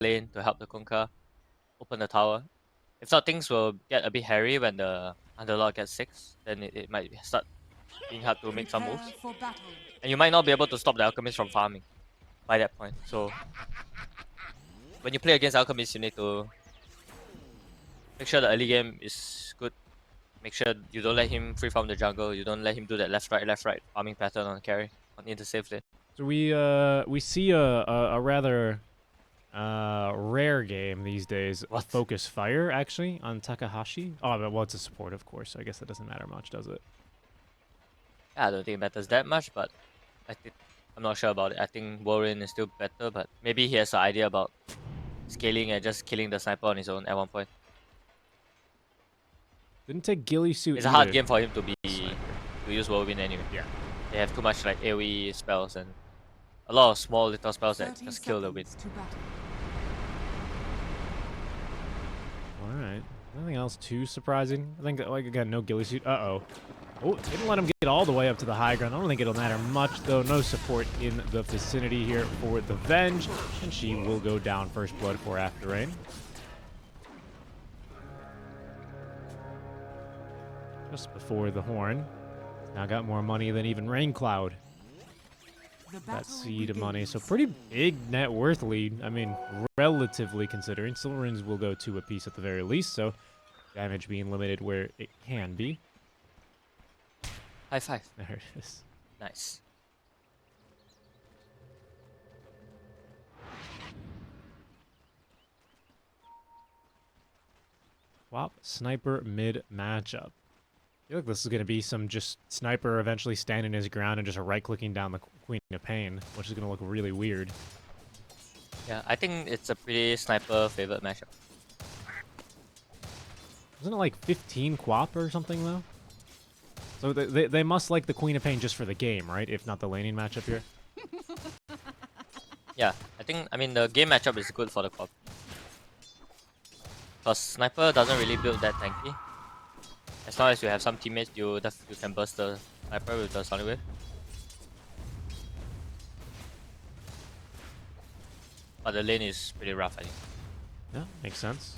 lane to help the Kunkka open the tower. If not, things will get a bit hairy when the Underlord gets 6. Then it might start being hard to make some moves. And you might not be able to stop the Alchemist from farming by that point. So when you play against Alchemist, you need to make sure the early game is good. Make sure you don't let him free farm the jungle. You don't let him do that left right farming pattern on carry on intersafe lane. So we see a rather rare game these days. What? Focus Fire actually on Takahashi. Oh, but well, it's a support, of course. So I guess that doesn't matter much, does it? Yeah, I don't think it matters that much, but I'm not sure about it. I think Warren is still better, but maybe he has an idea about scaling and just killing the sniper on his own at one point. Didn't take Ghillie Suit. It's a hard game for him to use Whirlwind anyway. Yeah. They have too much like AoE spells and a lot of small little spells that just kill the win. Alright. Nothing else too surprising. I think that, like, again, no Ghillie Suit. Uh-oh. Oh, didn't let him get all the way up to the high ground. I don't think it'll matter much, though. No support in the vicinity here for the Venge. And she will go down first blood for After Rain. Just before the Horn. Now got more money than even Rain Cloud. That seed money. So pretty big net worth lead. I mean, relatively considering. Silver Runes will go 2 apiece at the very least, so damage being limited where it can be. High five. There it is. Nice. Swap sniper mid matchup. I feel like this is going to be some just sniper eventually standing his ground and just right-clicking down the Queen of Pain, which is going to look really weird. Yeah, I think it's a pretty sniper favorite matchup. Isn't it like 15 quap or something, though? So they must like the Queen of Pain just for the game, right? If not the laning matchup here. Yeah, I mean, the game matchup is good for the quad. Because sniper doesn't really build that tanky. As long as you have some teammates, you can burst the sniper with the Sonic Wave. But the lane is pretty rough, I think. Yeah, makes sense.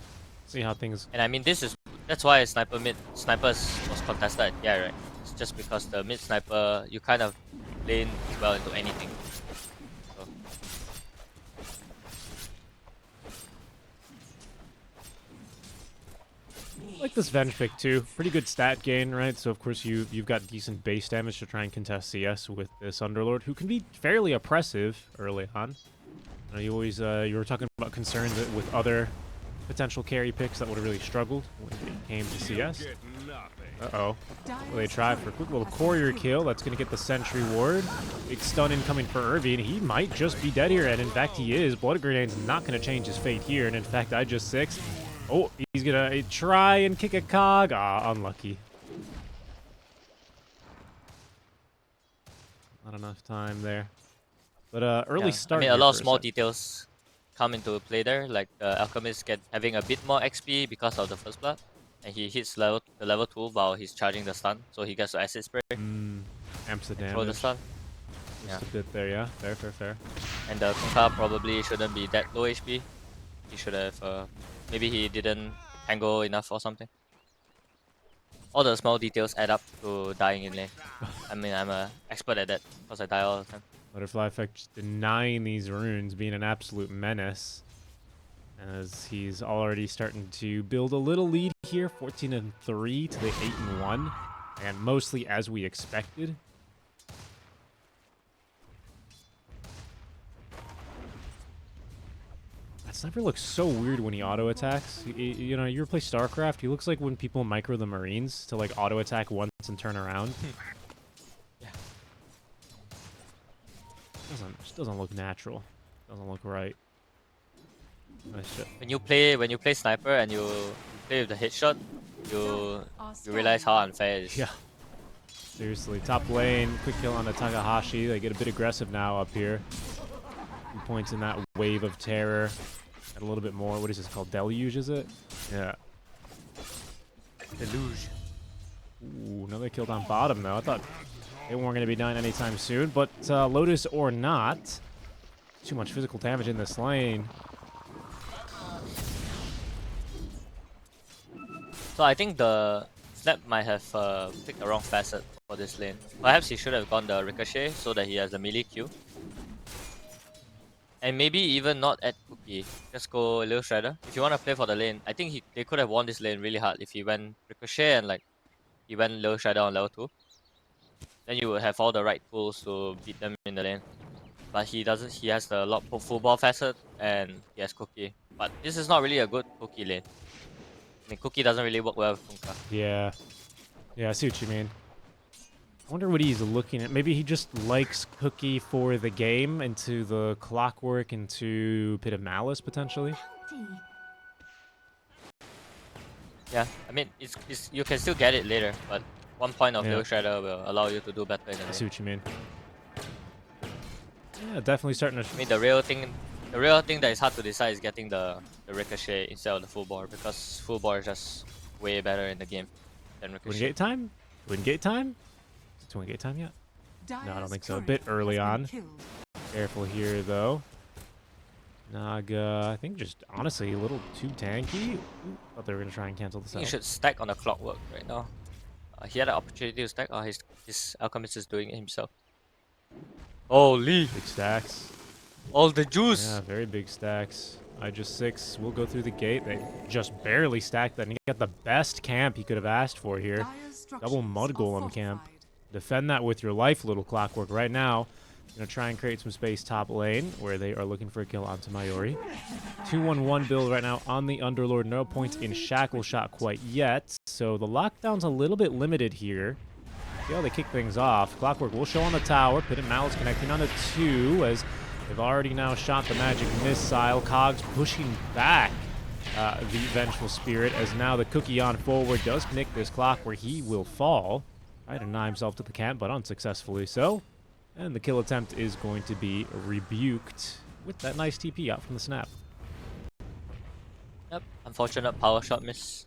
See how things... And I mean, that's why snipers was contested. Yeah, right. It's just because the mid sniper, you kind of lane well into anything. So. I like this Venge pick too. Pretty good stat gain, right? So of course you've got decent base damage to try and contest CS with this Underlord, who can be fairly oppressive early on. You always you were talking about concerns with other potential carry picks that would have really struggled when it came to CS. Uh-oh. Well, they try for a quick little courier kill. That's going to get the Sentry Ward. Big stun incoming for Irving. He might just be dead here, and in fact he is. Blood Grenade's not going to change his fate here, and in fact I just 6. Oh, he's going to try and kick a cog. Ah, unlucky. Not enough time there. But early start. I mean, a lot of small details come into play there, like the Alchemist having a bit more XP because of the first blood, and he hits the level 2 while he's charging the stun, so he gets the acid spray. Amps the damage. Throw the stun. Just a bit there, yeah. Fair. And the Kunkka probably shouldn't be that low HP. He should have, maybe he didn't tangle enough or something. All the small details add up to dying in lane. I mean, I'm an expert at that because I die all the time. Butterfly Effect just denying these runes, being an absolute menace. As he's already starting to build a little lead here, 14-3 to the 8-1. And mostly as we expected. That sniper looks so weird when he auto-attacks. You know, you ever play StarCraft? He looks like when people micro the Marines to like auto-attack once and turn around. Just doesn't look natural. Doesn't look right. Nice shot. When you play sniper and you play with the headshot, you realize how unfair it is. Yeah. Seriously, top lane, quick kill on the Takahashi. They get a bit aggressive now up here. 2 points in that wave of terror. Got a little bit more. What is this called? Deluge, is it? Yeah. Deluge. Ooh, another kill down bottom though. I thought they weren't going to be done anytime soon, but Lotus or not, too much physical damage in this lane. So I think the Snap might have picked the wrong facet for this lane. Perhaps he should have gone the Ricochet so that he has a melee Q. And maybe even not at Cookie. Just go Lil Shredder. If you want to play for the lane, I think they could have won this lane really hard if he went Ricochet and like he went Lil Shredder on level 2. Then you would have all the right tools to beat them in the lane. But he doesn't. He has the lot full ball facet and he has Cookie. But this is not really a good Cookie lane. I mean, Cookie doesn't really work well with Kunkka. Yeah. Yeah, I see what you mean. I wonder what he's looking at. Maybe he just likes Cookie for the game, into the Clockwork, into Pit of Malice, potentially. Yeah, I mean, it's you can still get it later, but one point of Yeah. Lil Shredder will allow you to do better in the I lane. see what you mean. Yeah, definitely starting to... I mean, the real thing that is hard to decide is getting the Ricochet instead of the full ball, because full ball is just way better in the game than Ricochet. Win gate time? Win gate time? Is it win gate time yet? No, I don't think so. A bit early on. Careful here, though. Naga, I think just honestly a little too tanky. Ooh, thought they were going to try and cancel this I think out. he should stack on the Clockwork right now. He had an opportunity to stack, or his Alchemist is doing it himself. Holy! Big stacks. All the juice! Yeah, very big stacks. I just 6 will go through the gate. They just barely stacked that. And he got the best camp he could have asked for here. Double Mud Golem camp. Defend that with your life, little Clockwork. Right now, gonna try and create some space top lane where they are looking for a kill onto Mayori. 2-1-1 build right now on the Underlord. No points in Shackle Shot quite yet. So the lockdown's a little bit limited here. See how they kick things off. Clockwork will show on the tower. Pit and Malice connecting on the 2 as they've already now shot the magic missile. Cogs pushing back the Vengeful Spirit as now the Cookie on forward does connect this Clockwork. He will fall. Try to deny himself to the camp, but unsuccessfully so. And the kill attempt is going to be rebuked with that nice TP out from the snap. Yep, unfortunate power shot miss.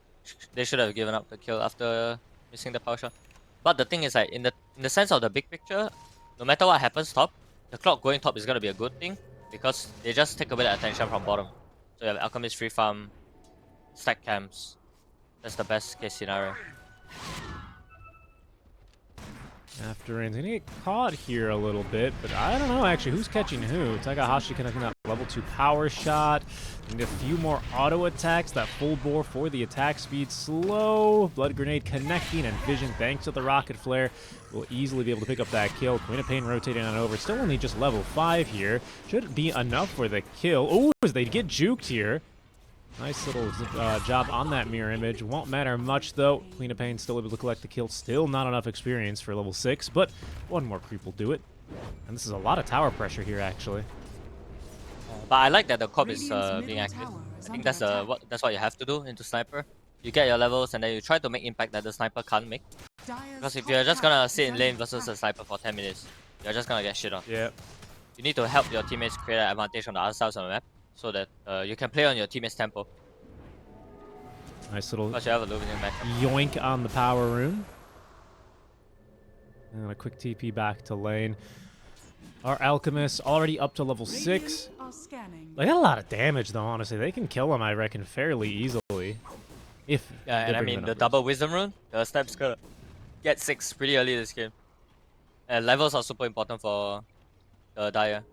They should have given up the kill after missing the power shot. But the thing is, like in the sense of the big picture, no matter what happens top, the clock going top is gonna be a good thing because they just take away the attention from bottom. So you have Alchemist free farm, stack camps. That's the best case scenario. After gonna get caught here a little bit, but I don't know actually who's catching who. Takahashi connecting that level 2 power shot. Need a few more auto attacks. That full bore for the attack speed slow. Blood grenade connecting and vision thanks to the rocket flare will easily be able to pick up that kill. Queen of Pain rotating on over. Still only just level 5 here. Should be enough for the kill. Oh, as they get juked here. Nice little job on that mirror image. Won't matter much, though. Queen of Pain still able to collect the kill. Still not enough experience for level 6, but one more creep will do it. And this is a lot of tower pressure here, actually. But I like that the corp is being active. I think that's what you have to do into sniper. You get your levels and then you try to make impact that the sniper can't make. Because if you're just gonna sit in lane versus a sniper for 10 minutes, you're just gonna get shit on. Yeah. You need to help your teammates create an advantage on the other sides of the map so that you can play on your teammates' tempo. Nice little Because you have a losing matchup. yoink on the power rune. And a quick TP back to lane. Our Alchemists already up to level 6. They got a lot of damage, though, honestly. They can kill them, I reckon, fairly easily. If Yeah, and I mean, the double wisdom rune, the snap's gonna get 6 pretty early this game. And levels are super important for the Dire.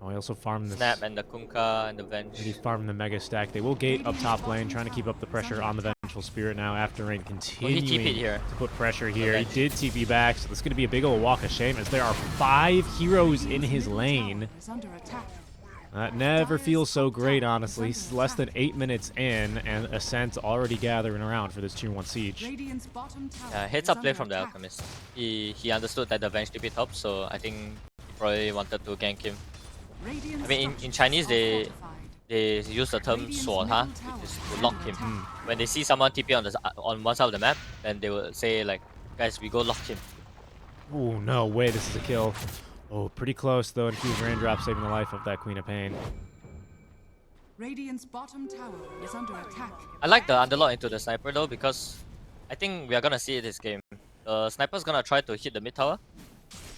Oh, I also farm this. Snap and the Kunkka and the Venge. He farmed the Mega Stack. They will gate up top lane, trying to keep up the pressure on the Vengeful Spirit now. After rain continuing TP'd here. to put pressure here. He did TP back, so this is going to be a big old walk of shame as there are 5 heroes in his lane. That never feels so great, honestly. He's less than 8 minutes in, and Ascent already gathering around for this 2-1 siege. Yeah, heads up play from the Alchemist. He understood that the Venge TP top, so I think he probably wanted to gank him. I mean, in Chinese, they use the term 锁他, which is to lock him. When they see someone TP on one side of the map, then they will say like, guys, we go lock him. Oh, no way, this is a kill. Oh, pretty close, though. Infused Raindrop saving the life of that Queen of Pain. Radiant's bottom tower is under attack. I like the underlock into the sniper though, because I think we are gonna see it this game. The sniper's gonna try to hit the mid tower,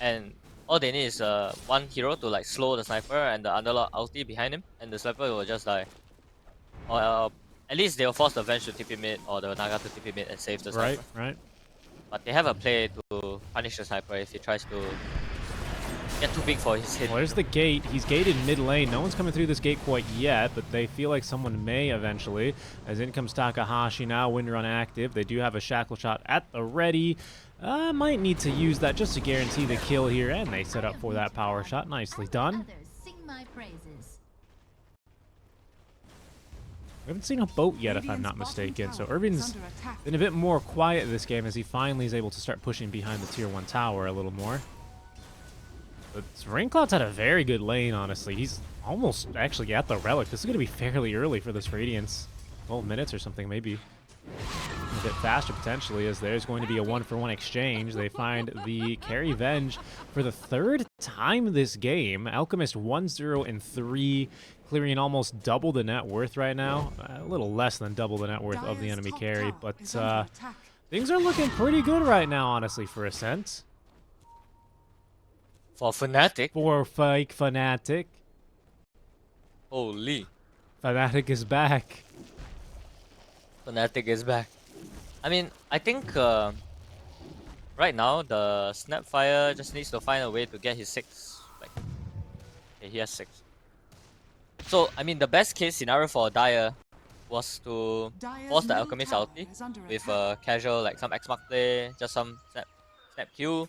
and all they need is one hero to like slow the sniper and the underlock ulti behind him, and the sniper will just die. And at least they'll force the Venge to TP mid or the Naga to TP mid and save the sniper. Right. But they have a play to punish the sniper if he tries to get too big for his hit. Well, there's the gate. He's gated mid lane. No one's coming through this gate quite yet, but they feel like someone may eventually. As in comes Takahashi now, Windrun active. They do have a shackle shot at the ready. Might need to use that just to guarantee the kill here, and they set up for that power shot. Nicely done. We haven't seen a boat yet, if I'm not mistaken, so Irvin's been a bit more quiet this game as he finally is able to start pushing behind the tier 1 tower a little more. But Raincloud's had a very good lane, honestly. He's almost actually at the relic. This is going to be fairly early for this Radiance. 12 minutes or something, maybe. A bit faster, potentially, as there's going to be a 1-for-1 exchange. They find the carry Venge for the 3rd time this game. Alchemist 1-0-3, clearing almost double the net worth right now. A little less than double the net worth of the enemy carry, but things are looking pretty good right now, honestly, for Ascent. For Fnatic? For fake Fnatic. Holy. Fnatic is back. Fnatic is back. I mean, I think right now the Snapfire just needs to find a way to get his 6. Like, okay, he has 6. So, I mean, the best case scenario for Dire was to force the Alchemist ulti with a casual, like some X-Mark play, just some snap Q.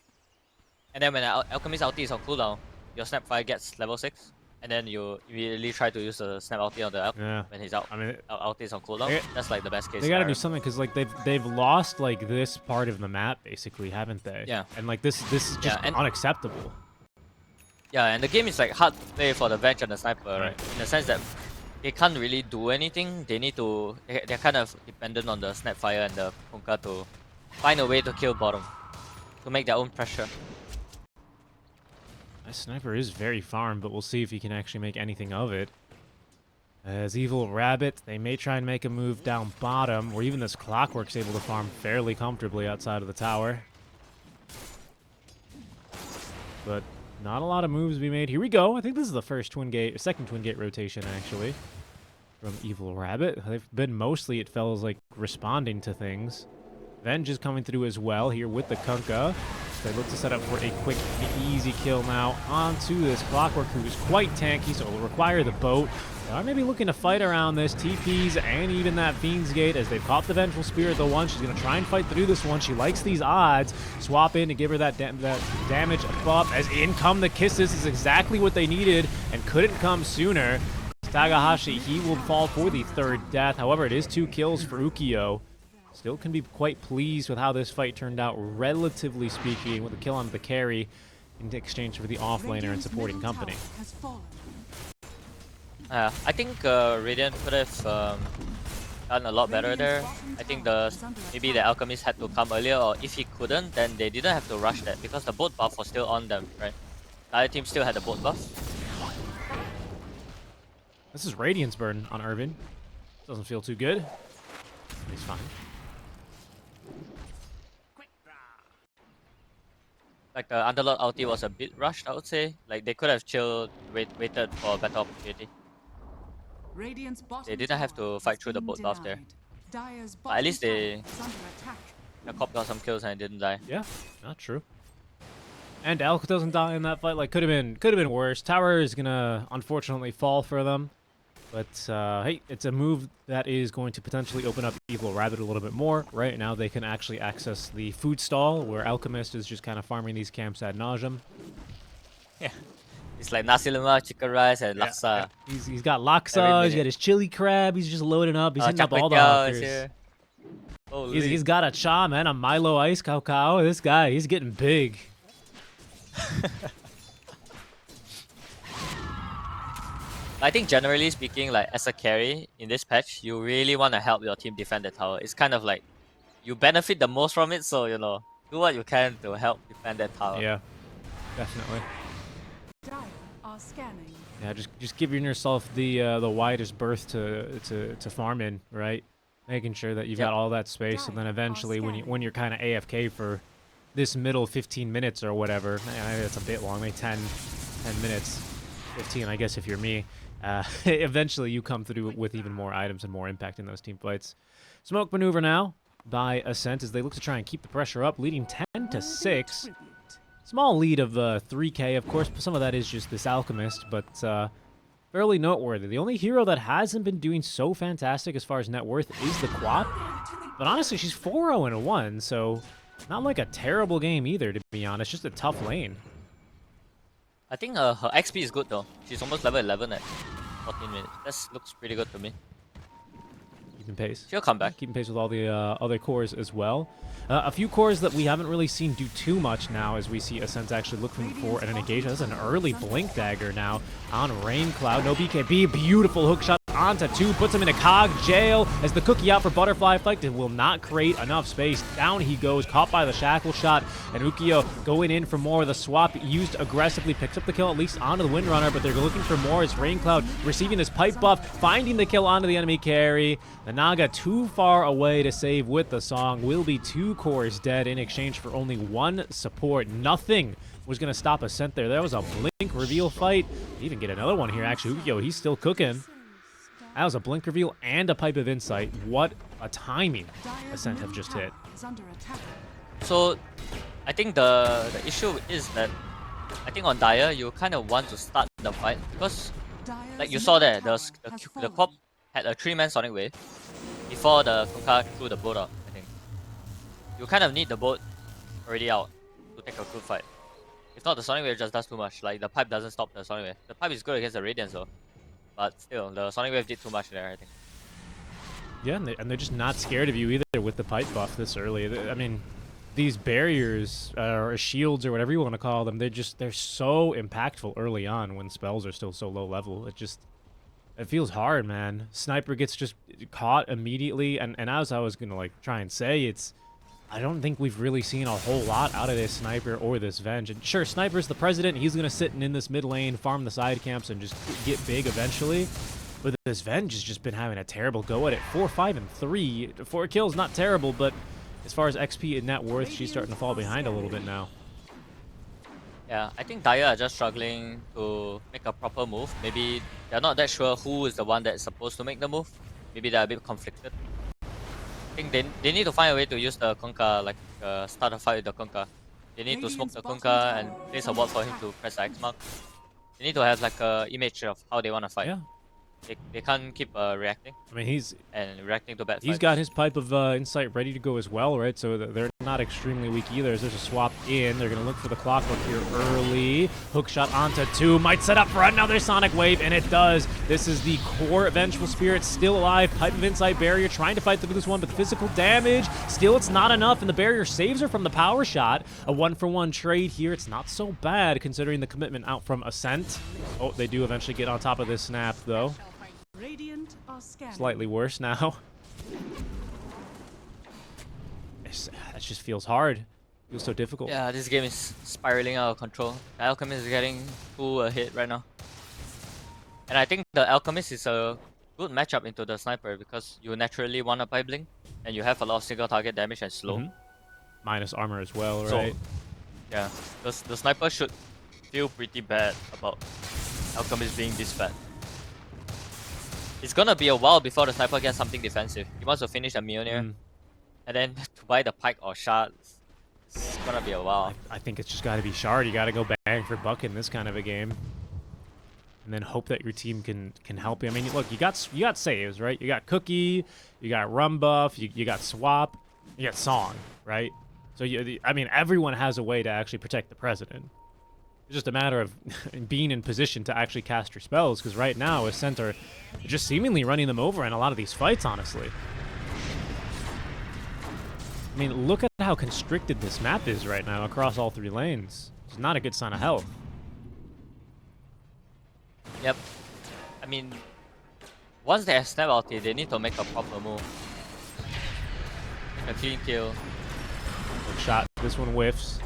And then when the Alchemist ulti is on cooldown, your Snapfire gets level 6. And then you immediately try to use the snap ulti on the Alp when he's out. I mean, ulti is on cooldown. That's like the best case. They gotta do something because like they've lost like this part of the map basically, haven't they? Yeah. And like this is just unacceptable. Yeah, and the game is like hard to play for the Venge and the Sniper, right? In the sense that they can't really do anything. They need to. They're kind of dependent on the Snapfire and the Kunkka to find a way to kill bottom, to make their own pressure. That sniper is very farmed, but we'll see if he can actually make anything of it. As Evil Rabbit, they may try and make a move down bottom, where even this Clockwork's able to farm fairly comfortably outside of the tower. But not a lot of moves to be made. Here we go. I think this is the second Twin Gate rotation, actually, from Evil Rabbit. They've been mostly, it feels like, responding to things. Venge is coming through as well here with the Kunkka. They look to set up for a quick, easy kill now onto this Clockwork, who is quite tanky, so it will require the boat. They are maybe looking to fight around this. TPs and even that Fiend's Gate as they've caught the Vengeful Spirit the one. She's going to try and fight through this one. She likes these odds. Swap in to give her that damage buff. As in come the kisses. This is exactly what they needed and couldn't come sooner. Takahashi, he will fall for the 3rd death. However, it is 2 kills for Ukiyo. Still can be quite pleased with how this fight turned out, relatively speaking, with a kill on the carry in exchange for the offlaner and supporting company. I think Radiant could have done a lot better there. I think maybe the Alchemist had to come earlier, or if he couldn't, then they didn't have to rush that because the boat buff was still on them, right? The other team still had the boat buff. This is Radiance burn on Irvin. Doesn't feel too good. He's fine. Like the Underlord ulti was a bit rushed, I would say. Like they could have chilled, waited for a better opportunity. They didn't have to fight through the boat buff there. But at least the Cop got some kills and it didn't die. Yeah, not true. And Elk doesn't die in that fight. Like could have been worse. Tower is gonna unfortunately fall for them. But hey, it's a move that is going to potentially open up Evil Rabbit a little bit more. Right now, they can actually access the food stall, where Alchemist is just kind of farming these camps ad nauseum. Yeah, it's like nasi lemak, chicken rice, and laksa. Yeah. He's got laksa, he's got his chili crab, he's just loading up, he's hitting up all the offers. He's got a cha, man, a Milo Ice Cacao. This guy, he's getting big. I think generally speaking, like as a carry in this patch, you really want to help your team defend the tower. It's kind of like you benefit the most from it, so you know, do what you can to help defend that tower. Yeah, definitely. Yeah, just giving yourself the widest berth to farm in, right? Making sure that you've got all that space, and then eventually when you're kind of AFK for this middle 15 minutes or whatever, man, that's a bit long, maybe 10 minutes, 15, I guess if you're me. eventually you come through with even more items and more impact in those team fights. Smoke maneuver now by Ascent as they look to try and keep the pressure up, leading 10-6. Small lead of 3k, of course. Some of that is just this Alchemist, but fairly noteworthy. The only hero that hasn't been doing so fantastic as far as net worth is the Quap. But honestly, she's 4-0-1, so not like a terrible game either, to be honest. Just a tough lane. I think her XP is good though. She's almost level 11 at 14 minutes. That looks pretty good to me. Keeping pace. She'll come back. Keeping pace with all the other cores as well. A few cores that we haven't really seen do too much now as we see Ascent actually looking for an engagement. That's an early Blink Dagger now on Rain Cloud. No BKB. Beautiful hook shot onto 2. Puts him in a cog jail as the cookie out for Butterfly Effect. It will not create enough space. Down he goes. Caught by the Shackle Shot. And Ukyo going in for more. The swap used aggressively. Picks up the kill at least onto the Windrunner. But they're looking for more as Rain Cloud receiving his pipe buff. Finding the kill onto the enemy carry. The Naga too far away to save with the song. Will be 2 cores dead in exchange for only 1 support. Nothing was going to stop Ascent there. That was a Blink reveal fight. Even get another one here, actually. Ukyo, he's still cooking. That was a Blink reveal and a Pipe of Insight. What a timing Ascent have just hit. So, I think the issue is that I think on Dire, you kind of want to start the fight because, like you saw there, the Quap had a 3-man Sonic Wave before the Kunkka threw the boat out, I think. You kind of need the boat already out to take a good fight. If not, the Sonic Wave just does too much. Like, the Pipe doesn't stop the Sonic Wave. The Pipe is good against the Radiance though. But still, the Sonic Wave did too much there, I think. Yeah, and they're just not scared of you either with the Pipe buff this early. I mean, these barriers, or shields, or whatever you want to call them, they're so impactful early on when spells are still so low level. It feels hard, man. Sniper gets just caught immediately, and as I was gonna try and say, I don't think we've really seen a whole lot out of this Sniper or this Venge. And sure, Sniper's the president. He's going to sit in this mid lane, farm the side camps, and just get big eventually. But this Venge has just been having a terrible go at it. 4, 5, and 3. 4 kills, not terrible, but as far as XP and net worth, she's starting to fall behind a little bit now. Yeah, I think Dire are just struggling to make a proper move. Maybe they're not that sure who is the one that's supposed to make the move. Maybe they're a bit conflicted. I think they need to find a way to use the Kunkka, start a fight with the Kunkka. They need to smoke the Kunkka and place a ward for him to press the X mark. They need to have a image of how they want to fight. Yeah. They can't keep reacting. I mean, reacting to bad fights. He's got his Pipe of Insight ready to go as well, right? So they're not extremely weak either. As there's a swap in, they're going to look for the Clockwork here early. Hook shot onto 2. Might set up for another Sonic Wave, and it does. This is the core Vengeful Spirit still alive. Pipe of Insight barrier trying to fight through this one, but the physical damage, still it's not enough, and the barrier saves her from the power shot. A 1-for-1 trade here. It's not so bad considering the commitment out from Ascent. Oh, they do eventually get on top of this snap, though. Slightly worse now. That just feels hard. Feels so difficult. Yeah, this game is spiraling out of control. The Alchemist is getting too ahead right now. And I think the Alchemist is a good matchup into the Sniper because you naturally want a Pipe Blink and you have a lot of single target damage and slow. Minus armor as well, right? So, yeah, the Sniper should feel pretty bad about Alchemist being this bad. It's gonna be a while before the Sniper gets something defensive. He wants to finish the Mjolnir, and then to buy the Pike or Shard, it's gonna be a while. I think it's just got to be Shard. You got to go bang for buck in this kind of a game, and then hope that your team can help you. I mean, look, you got saves, right? You got Cookie, you got Rum Buff, you got Swap, you got Song, right? So I mean, everyone has a way to actually protect the president. It's just a matter of being in position to actually cast your spells, because right now, Ascent are just seemingly running them over in a lot of these fights, honestly. I mean, look at how constricted this map is right now across all 3 lanes. It's not a good sign of health. Yep. I mean, once they have snap ulti, they need to make a proper move. A clean kill. Good shot. This one whiffs.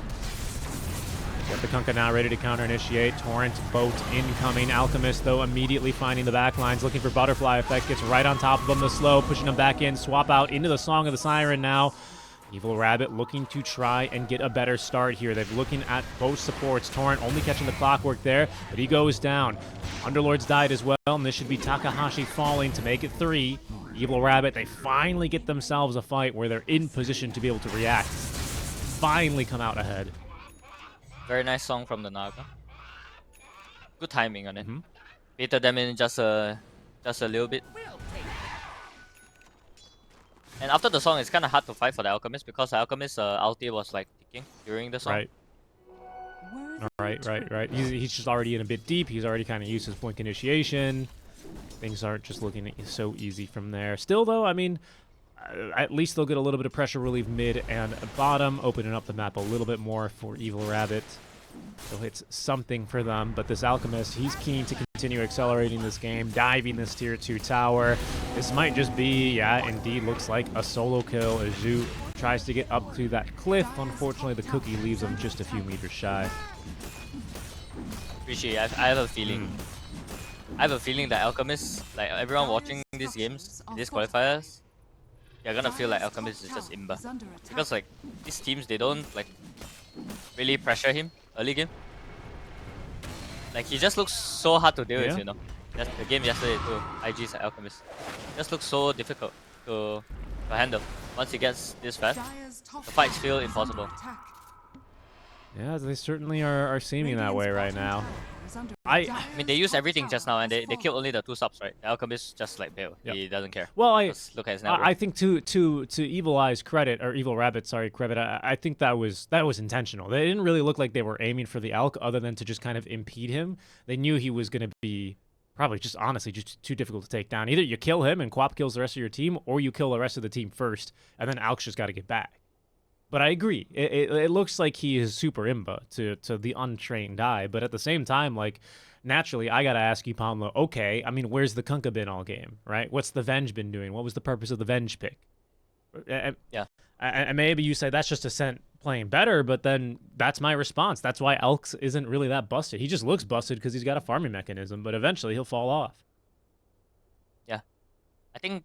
Got the Kunkka now ready to counter-initiate. Torrent, boat incoming. Alchemist, though, immediately finding the backlines, looking for Butterfly Effect. Gets right on top of them. The slow, pushing them back in. Swap out into the Song of the Siren now. Evil Rabbit looking to try and get a better start here. They're looking at both supports. Torrent only catching the clockwork there, but he goes down. Underlords died as well, and this should be Takahashi falling to make it 3. Evil Rabbit, they finally get themselves a fight where they're in position to be able to react. Finally come out ahead. Very nice song from the Naga. Good timing on it. Baited them in just a little bit. And after the song, it's kind of hard to fight for the Alchemist because the Alchemist ulti was like ticking during the song. Right. He's just already in a bit deep. He's already kind of used his blink initiation. Things aren't just looking so easy from there. Still, though, I mean, at least they'll get a little bit of pressure relief mid and bottom, opening up the map a little bit more for Evil Rabbit. So it's something for them, but this Alchemist, he's keen to continue accelerating this game, diving this tier 2 tower. This might just be, yeah, indeed looks like a solo kill as Zhu tries to get up to that cliff. Unfortunately, the cookie leaves him just a few meters shy. Appreciate. I have a feeling. I have a feeling that Alchemist, like everyone watching these games, these qualifiers, they're gonna feel like Alchemist is just imba. Because like these teams, they don't like really pressure him early game. Like he just looks so hard to deal with, you know. That's the game yesterday too. IG's Alchemist just looks so difficult to handle. Once he gets this fast, the fights feel impossible. Yeah, they certainly are seeming that way right now. I mean, they use everything just now, and they killed only the 2 subs, right? The Alchemist just like bail. He doesn't care. Well, just look at his network. I think to Evil Eye's credit, or Evil Rabbit, sorry, credit, I think that was intentional. They didn't really look like they were aiming for the Alch, other than to just kind of impede him. They knew he was going to be probably just honestly just too difficult to take down. Either you kill him and Quap kills the rest of your team, or you kill the rest of the team first, and then Alch just got to get back. But I agree. It looks like he is super imba to the untrained eye. But at the same time, like, naturally, I got to ask you, Pamela, okay, I mean, where's the Kunkka been all game, right? What's the Venge been doing? What was the purpose of the Venge pick? Yeah. And maybe you say that's just Ascent playing better, but then that's my response. That's why Elks isn't really that busted. He just looks busted because he's got a farming mechanism, but eventually he'll fall off. Yeah. I think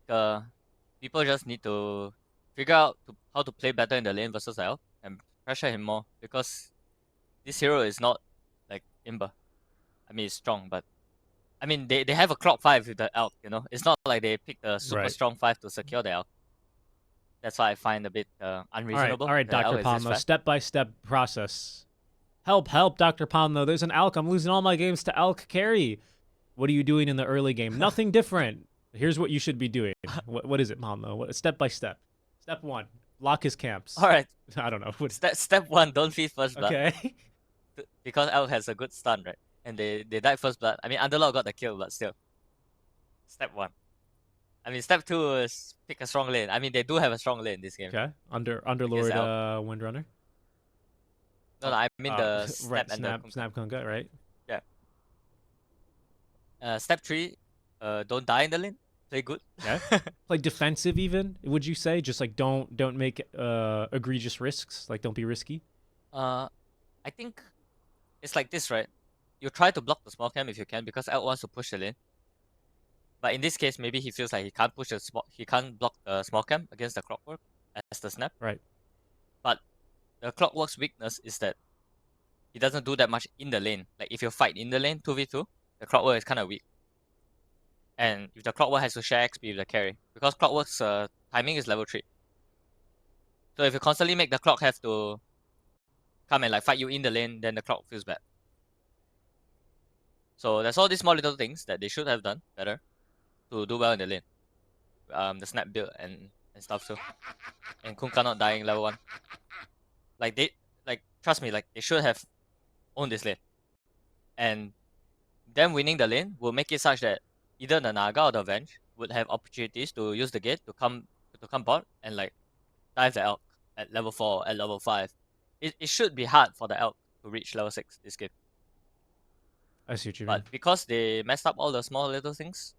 people just need to figure out how to play better in the lane versus Elk and pressure him more, because this hero is not like Imba. I mean, it's strong, but I mean, they have a clock 5 with the Elk, you know? It's not like they picked a super strong 5 to secure the Elk. That's why I find a bit unreasonable. All right, Dr. Palmo, step-by-step process. Help, Dr. Palmo. There's an Elk. I'm losing all my games to Elk carry. What are you doing in the early game? Nothing different. Here's what you should be doing. What is it, Palmo? Step-by-step. Step 1, lock his camps. All right. I don't know. Step 1, don't feed first blood. Okay. Because Elk has a good stun, right? And they died first blood. I mean, Underlord got the kill, but still. Step 1. I mean, step 2 is pick a strong lane. I mean, they do have a strong lane in this game. Okay. Underlord Windrunner. No, I mean the snap and the snap Kunkka, right? Yeah. Step 3, don't die in the lane. Play good. Yeah. Play defensive even, would you say? Just like don't make egregious risks. Like don't be risky. I think it's like this, right? You try to block the small camp if you can, because Elk wants to push the lane. But in this case, maybe he feels like he can't block the small camp against the clockwork as the snap. Right. But the clockwork's weakness is that he doesn't do that much in the lane. Like if you fight in the lane 2v2, the clockwork is kind of weak. And if the clockwork has to share XP with the carry, because clockwork's timing is level 3. So if you constantly make the clock have to come and like fight you in the lane, then the clock feels bad. So there's all these small little things that they should have done better to do well in the lane. The snap build and stuff too. And Kunkka not dying level 1. Trust me, like they should have owned this lane. And them winning the lane will make it such that either the Naga or the Venge would have opportunities to use the gate to come bot and like dive the Elk at level 4, at level 5. It should be hard for the Elk to reach level 6 this game. I see what you mean. But because they messed up all the small little things,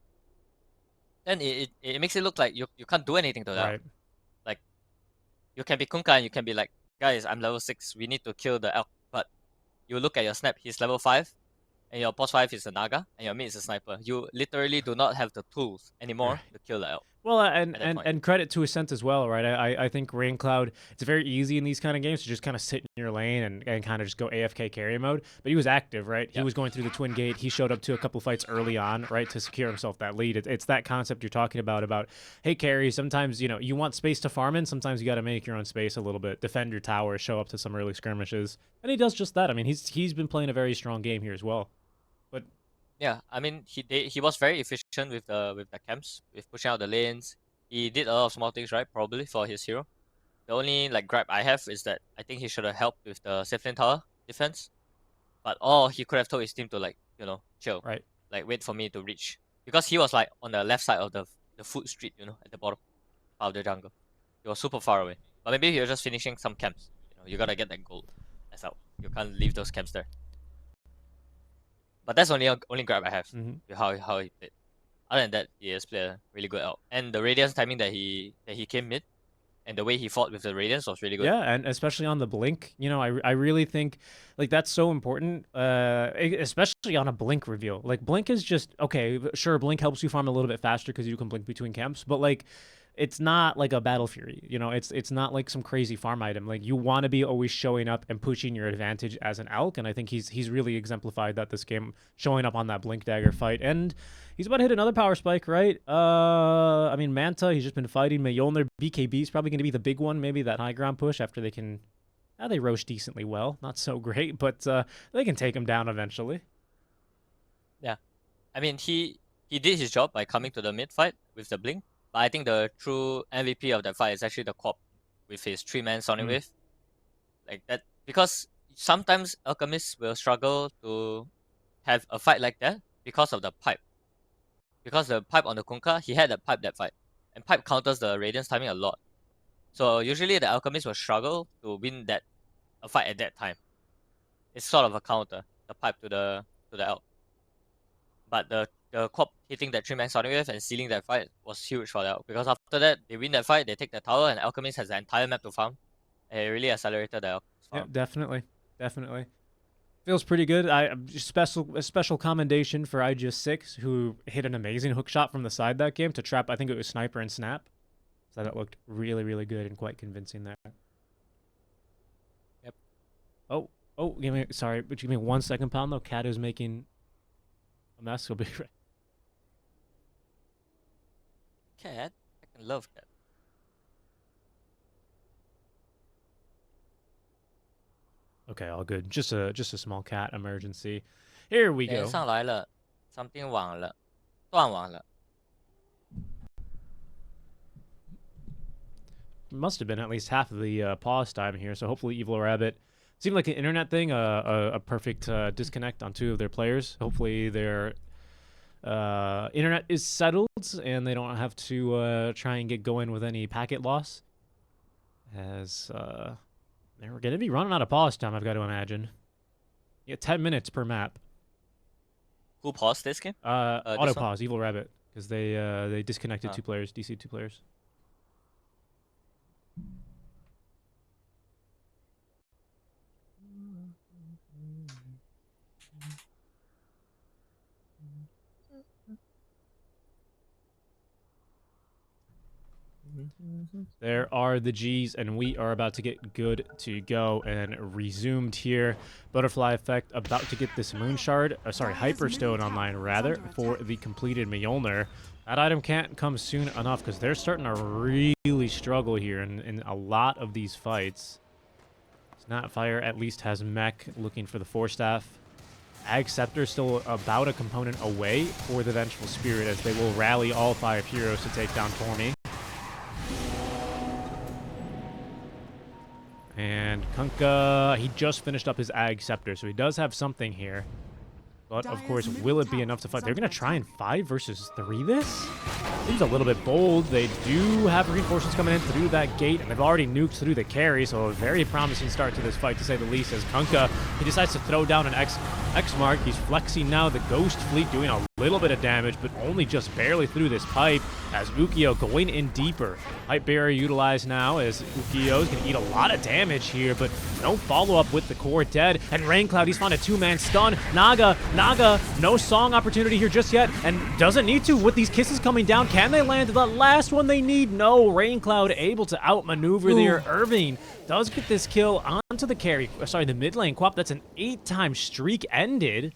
then it makes it look like you can't do anything to the Elk. Like you can be Kunkka and you can be like, guys, I'm level 6, we need to kill the Elk. But you look at your snap, he's level 5, and your boss 5 is a Naga, and your mid is a sniper. You literally do not have the tools anymore to kill the Elk. Well, at that point. and credit to Ascent as well, right? I think Rain Cloud, it's very easy in these kind of games to just kind of sit in your lane and kind of just go AFK carry mode. But he was active, right? He Yep. was going through the twin gate. He showed up to a couple fights early on, right, to secure himself that lead. It's that concept you're talking about, hey, carry, sometimes, you know, you want space to farm in. Sometimes you got to make your own space a little bit, defend your tower, show up to some early skirmishes. And he does just that. I mean, he's been playing a very strong game here as well. But Yeah, I mean he was very efficient with the camps, with pushing out the lanes. He did a lot of small things right, probably for his hero. The only like gripe I have is that I think he should have helped with the safe lane tower defense. But he could have told his team to like, you know, chill. right. Like wait for me to reach. Because he was like on the left side of the foot street, you know, at the bottom of the jungle. He was super far away. But maybe he was just finishing some camps. You know, you gotta get that gold. That's out. You can't leave those camps there. But that's only gripe I have with how he played. Other than that, he has played a really good out. And the Radiance timing that he came mid, and the way he fought with the Radiance was really good. Yeah, and especially on the Blink, you know, I really think like that's so important, especially on a Blink reveal. Like Blink is just okay. Sure, Blink helps you farm a little bit faster because you can blink between camps, but like it's not like a Battle Fury. You know, it's not like some crazy farm item. Like you want to be always showing up and pushing your advantage as an Alk, and I think he's really exemplified that this game, showing up on that Blink Dagger fight. And he's about to hit another power spike, right? I mean, Manta, he's just been fighting. Mjolnir, BKB is probably going to be the big one. Maybe that high ground push after they can... they roach decently well. Not so great, but they can take him down eventually. Yeah. I mean, he did his job by coming to the mid fight with the Blink. But I think the true MVP of that fight is actually the Quap with his 3-man Sonic Wave. Like that, because sometimes Alchemists will struggle to have a fight like that because of the pipe. Because the pipe on the Kunkka, he had a pipe that fight. And pipe counters the Radiance timing a lot. So usually the Alchemist will struggle to win a fight at that time. It's sort of a counter, the pipe to the Elk. But the Quap hitting that 3-man Sonic Wave and sealing that fight was huge for the Elk. Because after that, they win that fight, they take the tower, and Alchemist has the entire map to farm. And it really accelerated the Elk. Yeah, definitely. Feels pretty good. A special commendation for IGS6, who hit an amazing hook shot from the side that game to trap, I think it was Sniper and Snap. So that looked really, really good and quite convincing there. Yep. Oh, give me 1 second, Pound, though. Cat is making a mess. He'll be right. Cat? I can love Cat. Okay, all good. Just a small cat emergency. Here we go. 上来了 something 网了断网了 Must have been at least half of the pause time here, so hopefully Evil Rabbit seemed like an internet thing, a perfect disconnect on 2 of their players. Hopefully their internet is settled and they don't have to try and get going with any packet loss, as they're going to be running out of pause time, I've got to imagine. Yeah, 10 minutes per map. Who paused this game? Auto pause, Evil Rabbit, because they disconnected 2 players, DC 2 players. There are the G's, and we are about to get good to go and resumed here. Butterfly Effect about to get this Moon Shard, Hyperstone online, rather, for the completed Mjolnir. That item can't come soon enough because they're starting to really struggle here in a lot of these fights. Snapfire at least has Mech looking for the 4-staff. Ag Scepter still about a component away for the Vengeful Spirit, as they will rally all 5 heroes to take down Tormy. And Kunkka, he just finished up his Ag Scepter, so he does have something here. But, of course, will it be enough to fight? They're going to try and 5 versus 3 this? Seems a little bit bold. They do have reinforcements coming in through that gate, and they've already nuked through the carry, so a very promising start to this fight, to say the least, as Kunkka, he decides to throw down an X mark. He's flexing now the Ghost Fleet, doing a little bit of damage, but only just barely through this pipe, as Ukyo going in deeper. Pipe barrier utilized now, as Ukyo is going to eat a lot of damage here, but no follow-up with the core dead. And Raincloud, he's found a 2-man stun. Naga, no song opportunity here just yet, and doesn't need to with these kisses coming down. Can they land the last one they need? No. Rain Cloud able to outmaneuver there. Irving does get this kill onto the carry. Sorry, the mid lane. Quap, that's an 8-time streak ended.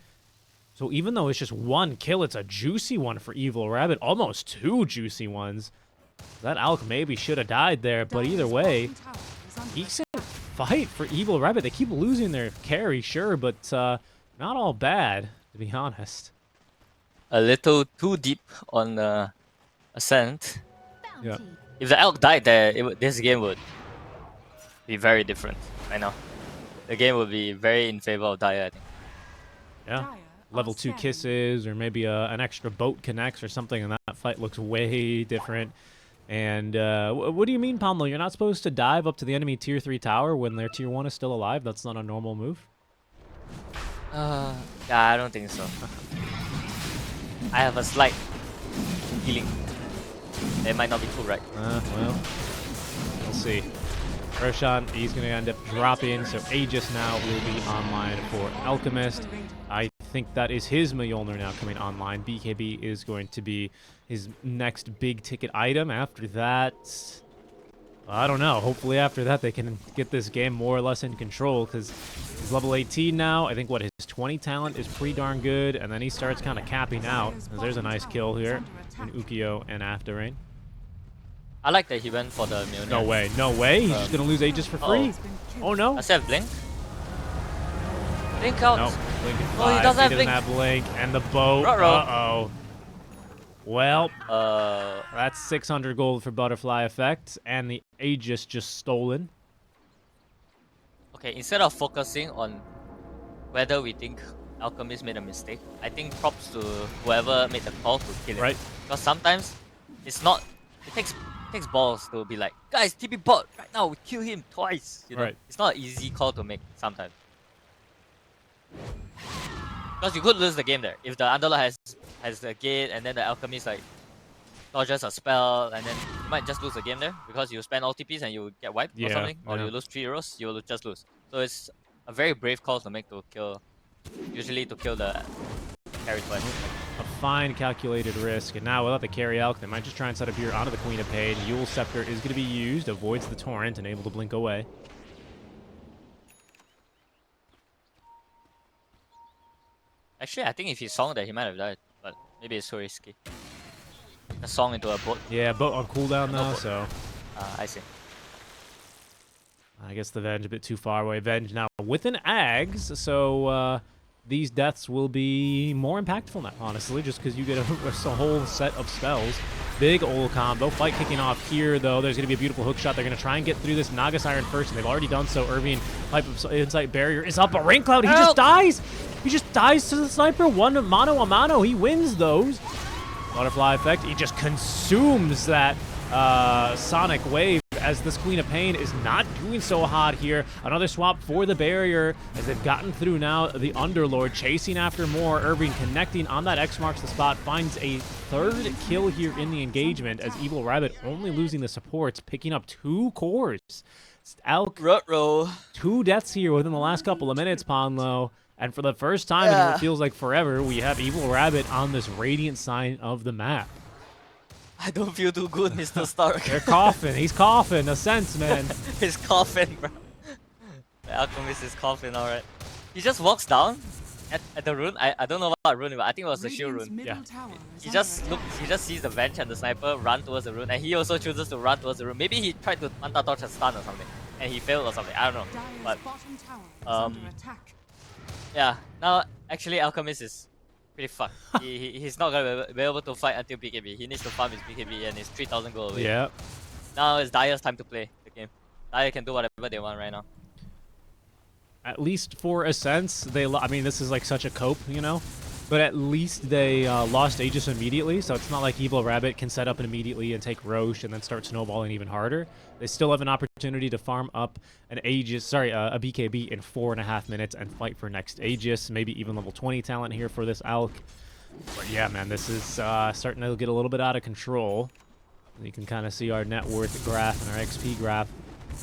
So even though it's just one kill, it's a juicy one for Evil Rabbit. Almost 2 juicy ones. That Alk maybe should have died there, but either way, decent fight for Evil Rabbit. They keep losing their carry, sure, but not all bad, to be honest. A little too deep on Ascent. Yeah. If the Elk died there, this game would be very different right now. The game would be very in favor of Dire, I think. Yeah. Level 2 kisses, or maybe an extra boat connects or something, and that fight looks way different. And what do you mean, Pamlo? You're not supposed to dive up to the enemy tier 3 tower when their tier 1 is still alive? That's not a normal move? Yeah, I don't think so. I have a slight feeling it might not be too right. Well, we'll see. Roshan, he's going to end up dropping, so Aegis now will be online for Alchemist. I think that is his Mjolnir now coming online. BKB is going to be his next big ticket item. After that, I don't know. Hopefully after that they can get this game more or less in control, because he's level 18 now. I think, what, his 20 talent is pretty darn good, and then he starts kind of capping out. There's a nice kill here in Ukio and Afterrain. I like that he went for the Mjolnir. No way, no way. He's just going to lose Aegis for free. Oh, no. Does he have Blink? Blink out. No, Blink at 5. Oh, he doesn't have Blink. Blink. And the boat. Uh-oh. Well, that's 600 gold for Butterfly Effect, and the Aegis just stolen. Okay, instead of focusing on whether we think Alchemist made a mistake, I think props to whoever made the call to kill him. Right. Because sometimes it's not. It takes balls to be like, guys, TP bot right now. We kill him twice. You know? Right. It's not an easy call to make sometimes. Because you could lose the game there if the Underlord has the gate and then the Alchemist like dodges a spell, and then you might just lose the game there because you spend all TPs and you get wiped or something, or you lose 3 heroes, you will just lose. So it's a very brave call to make to kill, usually to kill the carry twice. A fine calculated risk, and now without the carry Alch, they might just try and set up here onto the Queen of Pain. Yule Scepter is going to be used, avoids the Torrent, and able to blink away. Actually, I think if he song that, he might have died, but maybe it's so risky. A song into a boat. Yeah, boat on cooldown now, so... I see. I guess the Venge a bit too far away. Venge now with an Ags, so these deaths will be more impactful now, honestly, just because you get a whole set of spells. Big ult combo. Fight kicking off here, though. There's going to be a beautiful hook shot. They're going to try and get through this Naga Siren first, and they've already done so. Irving, Pipe of Insight Barrier is up, but Rain Cloud, he just dies! He just dies to the Sniper. One mano a mano. He wins those. Butterfly Effect, he just consumes that Sonic Wave, as this Queen of Pain is not doing so hot here. Another swap for the barrier as they've gotten through now. The Underlord chasing after more. Irving connecting on that X marks the spot. Finds a 3rd kill here in the engagement as Evil Rabbit only losing the supports, picking up 2 cores. Alk, 2 deaths here within the last couple of minutes, Ponlo. And for the first time in what feels like forever, we have Evil Rabbit on this radiant side of the map. I don't feel too good, Mr. Stark. They're coughing. He's coughing. A sense, man. He's coughing, bro. The Alchemist is coughing, alright. He just walks down at the rune. I don't know what rune, but I think it was the shield rune. Yeah. He just sees the Venge and the Sniper run towards the rune, and he also chooses to run towards the rune. Maybe he tried to Manta Torch a stun or something, and he failed or something. I don't know. But yeah, now actually Alchemist is pretty fucked. He's not gonna be able to fight until BKB. He needs to farm his BKB and his 3,000 gold away. Yeah. Now it's Dire's time to play the game. Dire can do whatever they want right now. At least for a sense, I mean, this is like such a cope, you know? But at least they lost Aegis immediately, so it's not like Evil Rabbit can set up immediately and take Roche and then start snowballing even harder. They still have an opportunity to farm up an Aegis, a BKB in 4.5 minutes and fight for next Aegis, maybe even level 20 talent here for this Alk. But yeah, man, this is starting to get a little bit out of control. You can kind of see our net worth graph and our XP graph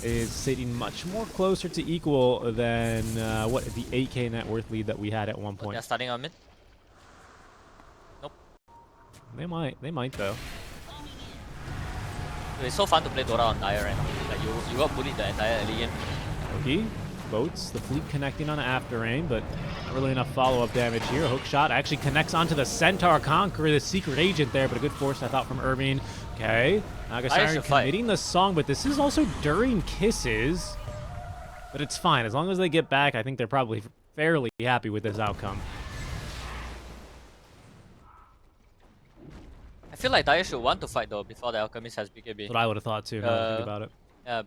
is sitting much more closer to equal than what the 8k net worth lead that we had at one point. They're starting on mid. Nope. They might though. It's so fun to play Dota on Dire right now. Like you got bullied the entire early game. Loki boats the fleet connecting on after aim, but not really enough follow-up damage here. Hook shot actually connects onto the Centaur Conqueror, the secret agent there, but a good force, I thought, from Irving. Okay, Naga Siren committing the song, but this is also during kisses. But it's fine. As long as they get back, I think they're probably fairly happy with this outcome. I feel like Dire should want to fight though before the Alchemist has BKB. That's what I would have thought too, now that I think about it. Yeah,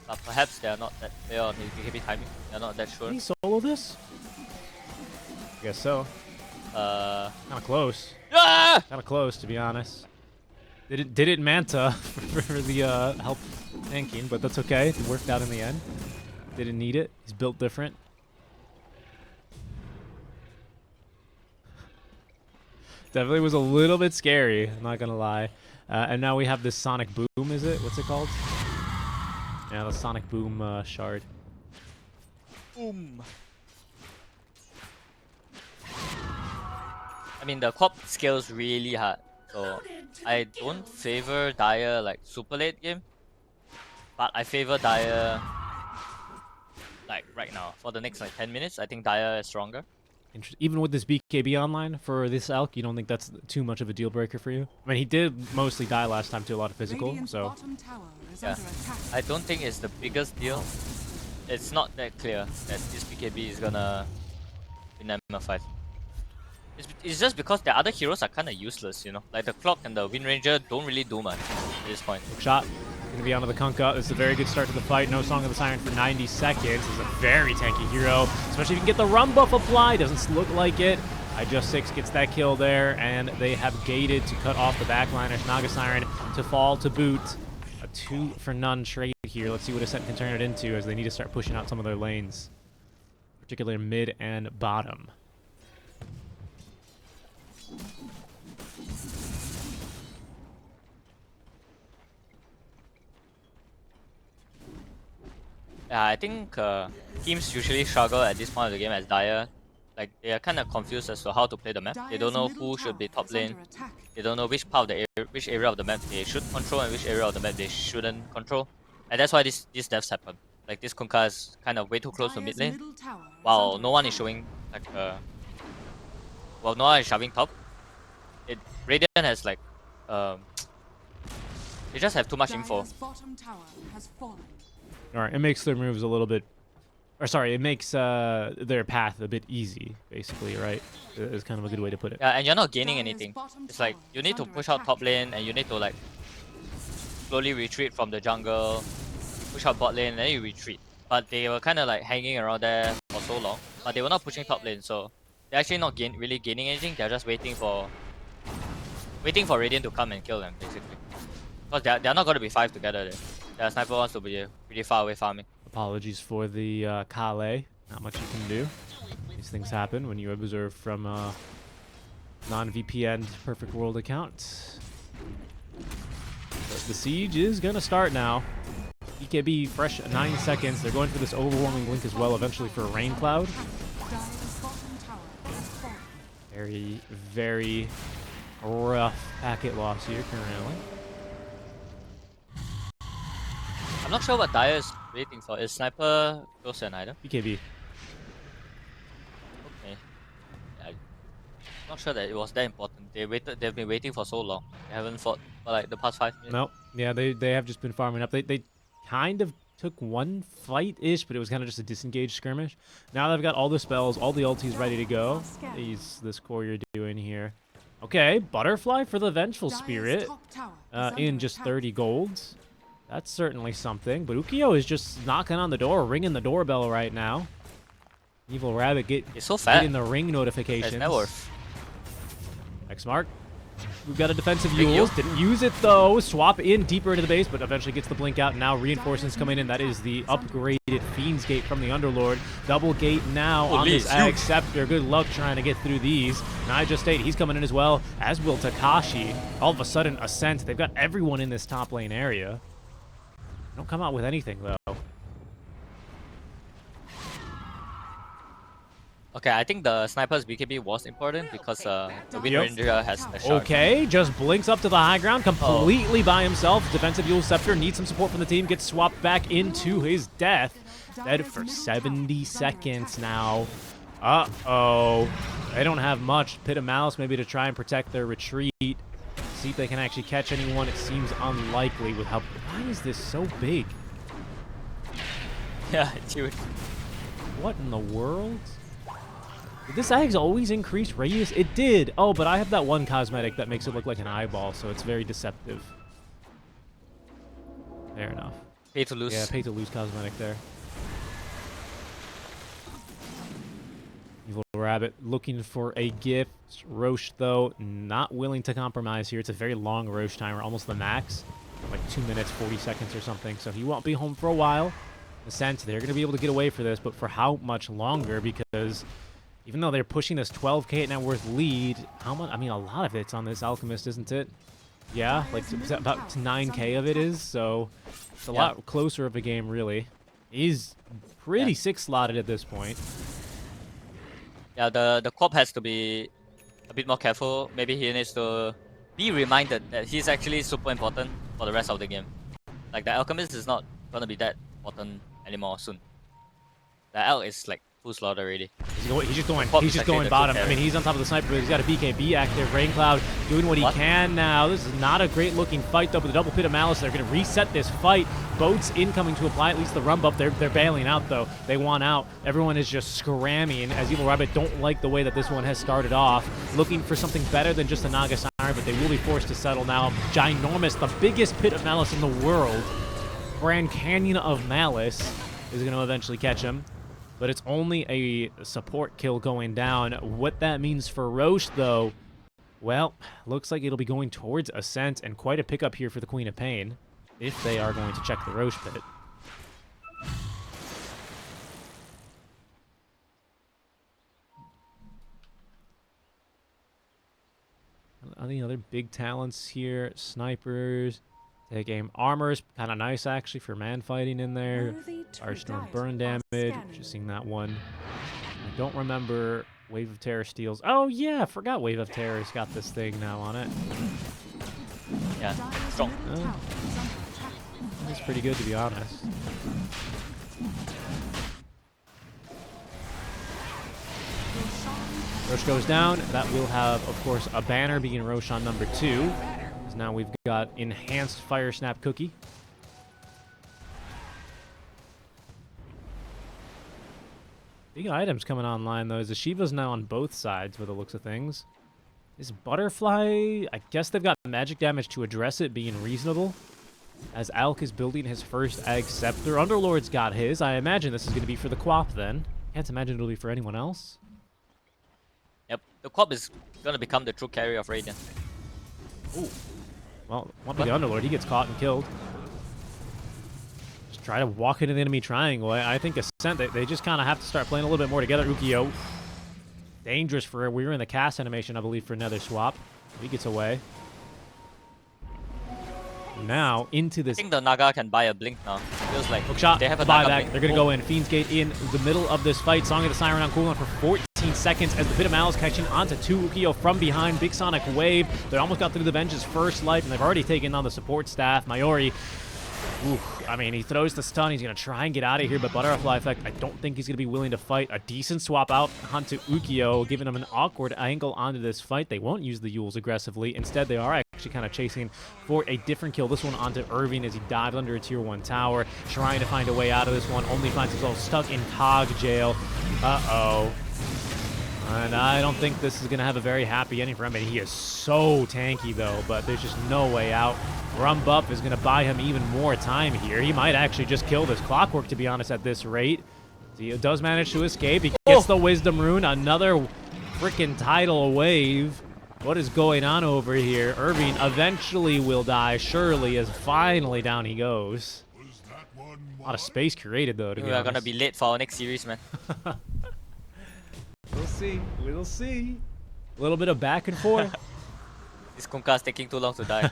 but perhaps they are not that clear on his BKB timing. They're not that sure. Did he solo this? I guess so. Kind of close. Ah! Kind of close, to be honest. Did it Manta for the help tanking, but that's okay. It worked out in the end. Didn't need it. He's built different. Definitely was a little bit scary, I'm not gonna lie. And now we have this Sonic Boom, is it? What's it called? Yeah, the Sonic Boom shard. Boom. I mean, the co-op scales really hard, so I don't favor Dire like super late game, but I favor Dire like right now for the next like 10 minutes. I think Dire is stronger. Even with this BKB online for this Elk, you don't think that's too much of a deal breaker for you? I mean, he did mostly die last time to a lot of physical, Radiant's so... bottom tower is Yeah, under attack. I don't think it's the biggest deal. It's not that clear that this BKB is gonna win them a fight. It's just because the other heroes are kind of useless, you know? Like the Clock and the Wind Ranger don't really do much at this point. Hook shot. Gonna be onto the Kunkka. This is a very good start to the fight. No Song of the Siren for 90 seconds. This is a very tanky hero, especially if you can get the run buff applied. Doesn't look like it. iJust6 gets that kill there, and they have gated to cut off the backliners. Naga Siren to fall to boot. A 2-for-none trade here. Let's see what Ascent can turn it into as they need to start pushing out some of their lanes, particularly mid and bottom. Yeah, I think teams usually struggle at this point of the game as Dire. Like, they are kind of confused as to how to play the map. They don't know who should be top lane. They don't know which part of the which area of the map they should control and which area of the map they shouldn't control. And that's why these deaths happen. Like, this Kunkka is kind of way too close to mid lane, while no one is showing like well, no one is shoving top. Radiant has like they just have too much info. Bottom tower has fallen. All right, it makes their moves a little bit, or sorry, it makes their path a bit easy, basically, right? Is kind of a good way to put it. Yeah, and you're not gaining anything. It's like you need to push out top lane and you need to like slowly retreat from the jungle, push out bot lane, and then you retreat. But they were kind of like hanging around there for so long, but they were not pushing top lane, so they're actually not really gaining anything. They're just waiting for Radiant to come and kill them, basically. Because they're not going to be 5 together there. The sniper wants to be pretty far away farming. Apologies for the Kale. Not much you can do. These things happen when you observe from a non-VPN perfect world account. But the siege is going to start now. BKB fresh at 9 seconds. They're going for this overwhelming blink as well, eventually for a rain cloud. Very, very rough packet loss here currently. I'm not sure what Dire is waiting for. Is Sniper close to an item? BKB. Okay. Yeah, I'm not sure that it was that important. They've been waiting for so long. They haven't fought for like the past 5 minutes. Nope. Yeah, they have just been farming up. They kind of took one fight-ish, but it was kind of just a disengaged skirmish. Now they've got all the spells, all the ultis ready to go. This core you're doing here. Okay, Butterfly for the Vengeful Spirit in just 30 golds. That's certainly something. But Ukio is just knocking on the door, ringing the doorbell right now. Evil Rabbit It's so fat. getting the ring notifications. It's net worth. X Mark. We've got a defensive Yules. Didn't use it though. Swap in deeper into the base, but eventually gets the blink out. Now reinforcements coming in. That is the upgraded Fiend's Gate from the Underlord. Double gate now on this Ag Scepter. Good luck trying to get through these. And iJust8, he's coming in as well, as will Takashi. All of a sudden, Ascent. They've got everyone in this top lane area. Don't come out with anything though. Okay, I think the sniper's BKB was important because the Wind Yep. Ranger has the shard. Okay, just blinks up to the high ground completely by himself. Defensive Yule Scepter needs some support from the team. Gets swapped back into his death. Dead for 70 seconds now. Uh-oh. They don't have much. Pit of Malice maybe to try and protect their retreat. See if they can actually catch anyone. It seems unlikely with how... Why is this so big? Yeah, it's huge. What in the world? Did this axe always increase radius? It did. Oh, but I have that one cosmetic that makes it look like an eyeball, so it's very deceptive. Fair enough. Pay to lose. Yeah, pay to lose cosmetic there. Evil Rabbit looking for a gift. Roche, though, not willing to compromise here. It's a very long Roche timer, almost the max. Like 2 minutes, 40 seconds or something, so he won't be home for a while. Ascent, they're going to be able to get away for this, but for how much longer? Because even though they're pushing this 12k net worth lead, how much? I mean, a lot of it's on this Alchemist, isn't it? Yeah, like about 9k of it is, so it's a lot closer of a game, really. He's pretty six-slotted at this point. Yeah, the Corp has to be a bit more careful. Maybe he needs to be reminded that he's actually super important for the rest of the game. Like, the Alchemist is not going to be that important anymore soon. The Elk is like full slot already. He's just going Corp is actually going the bottom. true I mean, he's on top of the sniper, but he's got a BKB active. Raincloud doing what he can now. This is not a great looking fight, though, but the double pit of Malice, they're going to reset this fight. Boats incoming to apply at least the run buff. They're bailing out, though. They want out. Everyone is just scramming as Evil Rabbit don't like the way that this one has started off. Looking for something better than just a Naga Siren, but they will be forced to settle now. Ginormous, the biggest pit of Malice in the world. Grand Canyon of Malice is going to eventually catch him. But it's only a support kill going down. What that means for Roche, though, well, looks like it'll be going towards Ascent, and quite a pickup here for the Queen of Pain, if they are going to check the Roche pit. Any other big talents here? Snipers. Take aim armors, kind of nice actually for man fighting in there. Firestorm burn damage, just seeing that one. I don't remember Wave of Terror steals. Oh yeah, I forgot Wave of Terror's got this thing now on it. Yeah, strong. That's pretty good, to be honest. Roche goes down. That will have, of course, a banner being Roche on number 2. Now we've got enhanced Fire Snap Cookie. Big items coming online, though. The Shiva's now on both sides, by the looks of things. This Butterfly, I guess they've got magic damage to address it being reasonable. As Alk is building his first Egg Scepter. Underlord's got his. I imagine this is going to be for the Quap, then. Can't imagine it'll be for anyone else. Yep, the Quap is going to become the true carrier of Radiant. Ooh. Well, won't be the Underlord. He gets caught and killed. Just try to walk into the enemy triangle. I think Ascent, they just kind of have to start playing a little bit more together. Ukyo. Dangerous for... We were in the cast animation, I believe, for another swap. He gets away. Now, into this... I think the Naga can buy a blink now. Feels like Hookshot, they have a buyback. Naga blink. They're going to go in. Fiend's Gate in the middle of this fight. Song of the Siren on cooldown for 14 seconds as the Pit of Malice catching onto 2 Ukyo from behind. Big Sonic Wave. They almost got through the Venge's first life, and they've already taken on the support staff. Mayori, I mean, he throws the stun. He's going to try and get out of here, but Butterfly Effect, I don't think he's going to be willing to fight. A decent swap out onto Ukyo, giving him an awkward angle onto this fight. They won't use the Yules aggressively. Instead, they are actually kind of chasing for a different kill. This one onto Irving as he dives under a tier 1 tower, trying to find a way out of this one. Only finds himself stuck in Cog jail. Uh-oh. And I don't think this is going to have a very happy ending for him. And he is so tanky, though, but there's just no way out. Rum Buff is going to buy him even more time here. He might actually just kill this Clockwork, to be honest, at this rate. He does manage to escape. He gets the Wisdom Rune. Another freaking tidal wave. What is going on over here? Irving eventually will die, surely, as finally down he goes. A lot of space created, though, to be honest. We are going to be late for our next series, man. We'll see. We'll see. A little bit of back and forth. This Kunkka's taking too long to die.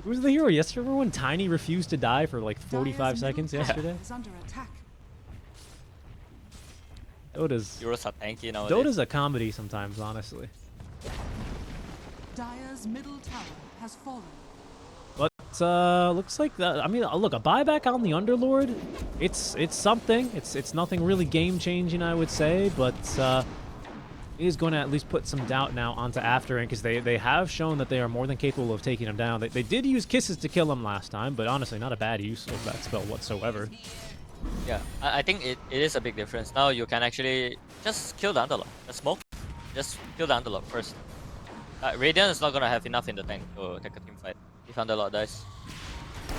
Who's the hero? Yesterday, remember when Tiny refused to die for like 45 seconds yesterday? Dota's Euros are tanky nowadays. Dota's a comedy sometimes, honestly. Dire's middle tower has fallen. But looks like that. I mean, look, a buyback on the Underlord. It's something. It's nothing really game changing, I would say, but it is going to at least put some doubt now onto Afterrain, because they have shown that they are more than capable of taking him down. They did use kisses to kill him last time, but honestly, not a bad use of that spell whatsoever. Yeah, I think it is a big difference. Now you can actually just kill the Underlord. Just smoke. Just kill the Underlord first. Radiant is not going to have enough in the tank to take a team fight if Underlord dies.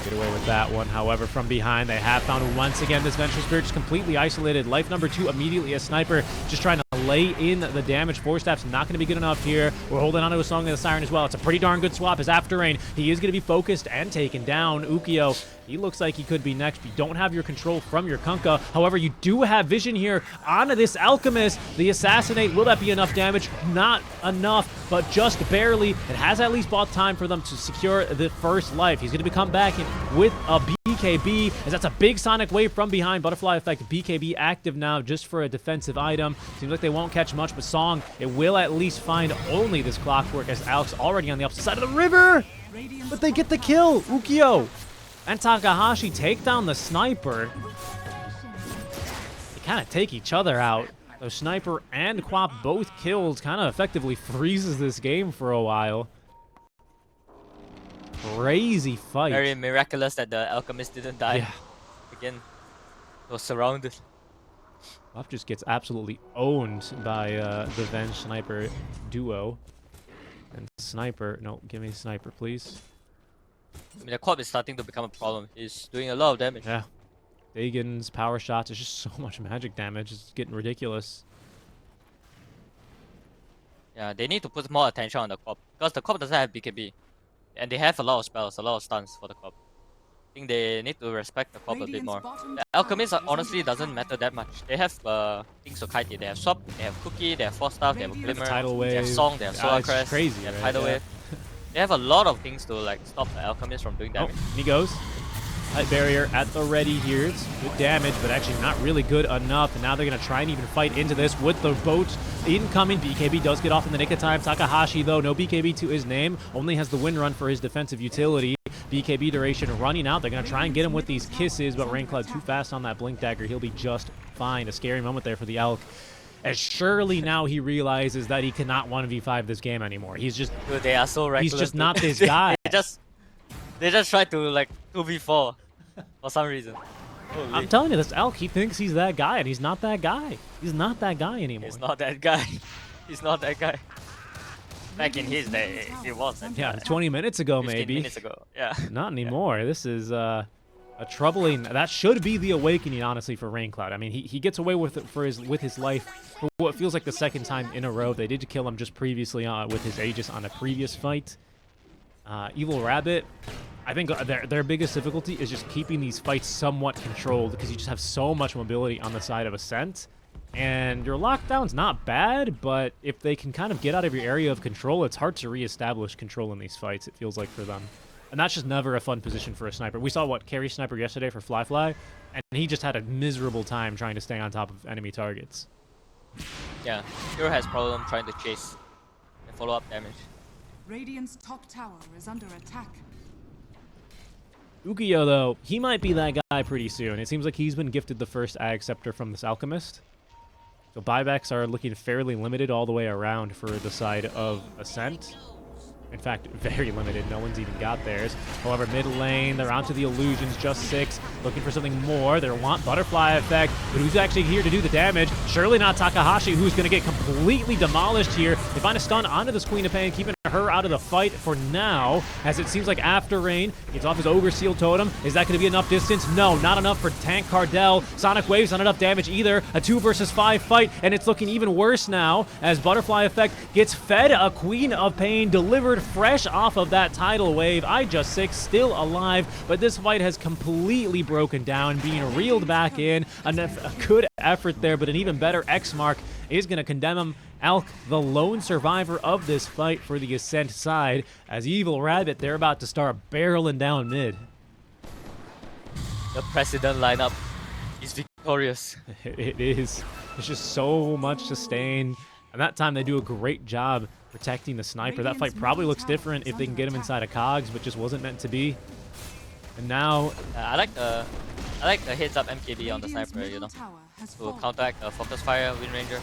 Get away with that one. However, from behind, they have found once again this Vengeful Spirit just completely isolated. Life number 2 immediately a sniper, just trying to lay in the damage. Force Staff's not going to be good enough here. We're holding on to a Song of the Siren as well. It's a pretty darn good swap as Afterrain. He is going to be focused and taken down. Ukyo, he looks like he could be next. You don't have your control from your Kunkka. However, you do have vision here onto this Alchemist. The Assassinate, will that be enough damage? Not enough, but just barely. It has at least bought time for them to secure the first life. He's going to come back in with a BKB, as that's a big Sonic Wave from behind. Butterfly Effect, BKB active now just for a defensive item. Seems like they won't catch much, but Song, it will at least find only this Clockwork, as Alex already on the opposite side of the river. But they get the kill. Ukyo and Takahashi take down the sniper. They kind of take each other out. The sniper and Quap both killed, kind of effectively freezes this game for a while. Crazy fight. Very miraculous that the Alchemist didn't die. Yeah. Again, it was surrounded. Quap just gets absolutely owned by the Venge Sniper duo. And Sniper, no, give me Sniper, please. I mean, the Quap is starting to become a problem. He's doing a lot of damage. Yeah. Dagon's power shots, there's just so much magic damage. It's getting ridiculous. Yeah, they need to put more attention on the Quap, because the Quap doesn't have BKB. And they have a lot of spells, a lot of stuns for the Quap. I think they need to respect the Quap a bit more. The Alchemist honestly doesn't matter that much. They have things to kite it. They have Swap, they have Cookie, they have Force Staff, they have Glimmer, Tidal Wave. they have Song, they have Solar It's Crest, crazy, they have right? Tidal Wave. They have a lot of things to like stop the Alchemist from doing damage. Oh, he goes. Light barrier at the ready here. It's good damage, but actually not really good enough. And now they're going to try and even fight into this with the boat incoming. BKB does get off in the nick of time. Takahashi, though, no BKB to his name. Only has the wind run for his defensive utility. BKB duration running out. They're going to try and get him with these kisses, but Raincloud too fast on that Blink Dagger. He'll be just fine. A scary moment there for the Elk. As surely now he realizes that he cannot 1v5 this game anymore. He's just... Dude, they are so reckless. He's just not this guy. They just try to like 2v4 for some reason. Holy. I'm telling you, this Elk, he thinks he's that guy, and he's not that guy. He's not that guy anymore. He's not that guy. He's not that guy. Back in his day, he was that Yeah, guy. 20 minutes ago, 15 maybe. minutes ago, yeah. Not anymore. This is a troubling... That should be the awakening, honestly, for Raincloud. I mean, he gets away with it with his life for what feels like the second time in a row. They did kill him just previously with his Aegis on a previous fight. Evil Rabbit, I think their biggest difficulty is just keeping these fights somewhat controlled, because you just have so much mobility on the side of Ascent. And your lockdown's not bad, but if they can kind of get out of your area of control, it's hard to reestablish control in these fights, it feels like, for them. And that's just never a fun position for a sniper. We saw, carry sniper yesterday for Fly, and he just had a miserable time trying to stay on top of enemy targets. Yeah, Hero has problem trying to chase and follow up damage. Radiant's top tower is under attack. Ukyo, though, he might be that guy pretty soon. It seems like he's been gifted the first Ag Scepter from this Alchemist. So buybacks are looking fairly limited all the way around for the side of Ascent. In fact, very limited. No one's even got theirs. However, mid lane, they're onto the illusions, just 6. Looking for something more. They want Butterfly Effect, but who's actually here to do the damage? Surely not Takahashi, who's going to get completely demolished here. They find a stun onto this Queen of Pain, keeping her out of the fight for now, as it seems like Afterrain gets off his Ogre Seal Totem. Is that going to be enough distance? No, not enough for Tank Cardell. Sonic Wave's not enough damage either. A 2 versus 5 fight, and it's looking even worse now, as Butterfly Effect gets fed a Queen of Pain, delivered fresh off of that tidal wave. I-Just6 still alive, but this fight has completely broken down, being reeled back in. A good effort there, but an even better X-Mark is going to condemn him. Alk, the lone survivor of this fight for the Ascent side, as Evil Rabbit, they're about to start barreling down mid. The President lineup is Glorious. It is. It's just so much sustain. And that time they do a great job protecting the sniper. That fight probably looks different if they can get him inside of cogs, but just wasn't meant to be. And now, I like the heads up MKB on the Radiant's sniper, you middle know, tower has to fallen. counteract the focus fire Wind Ranger.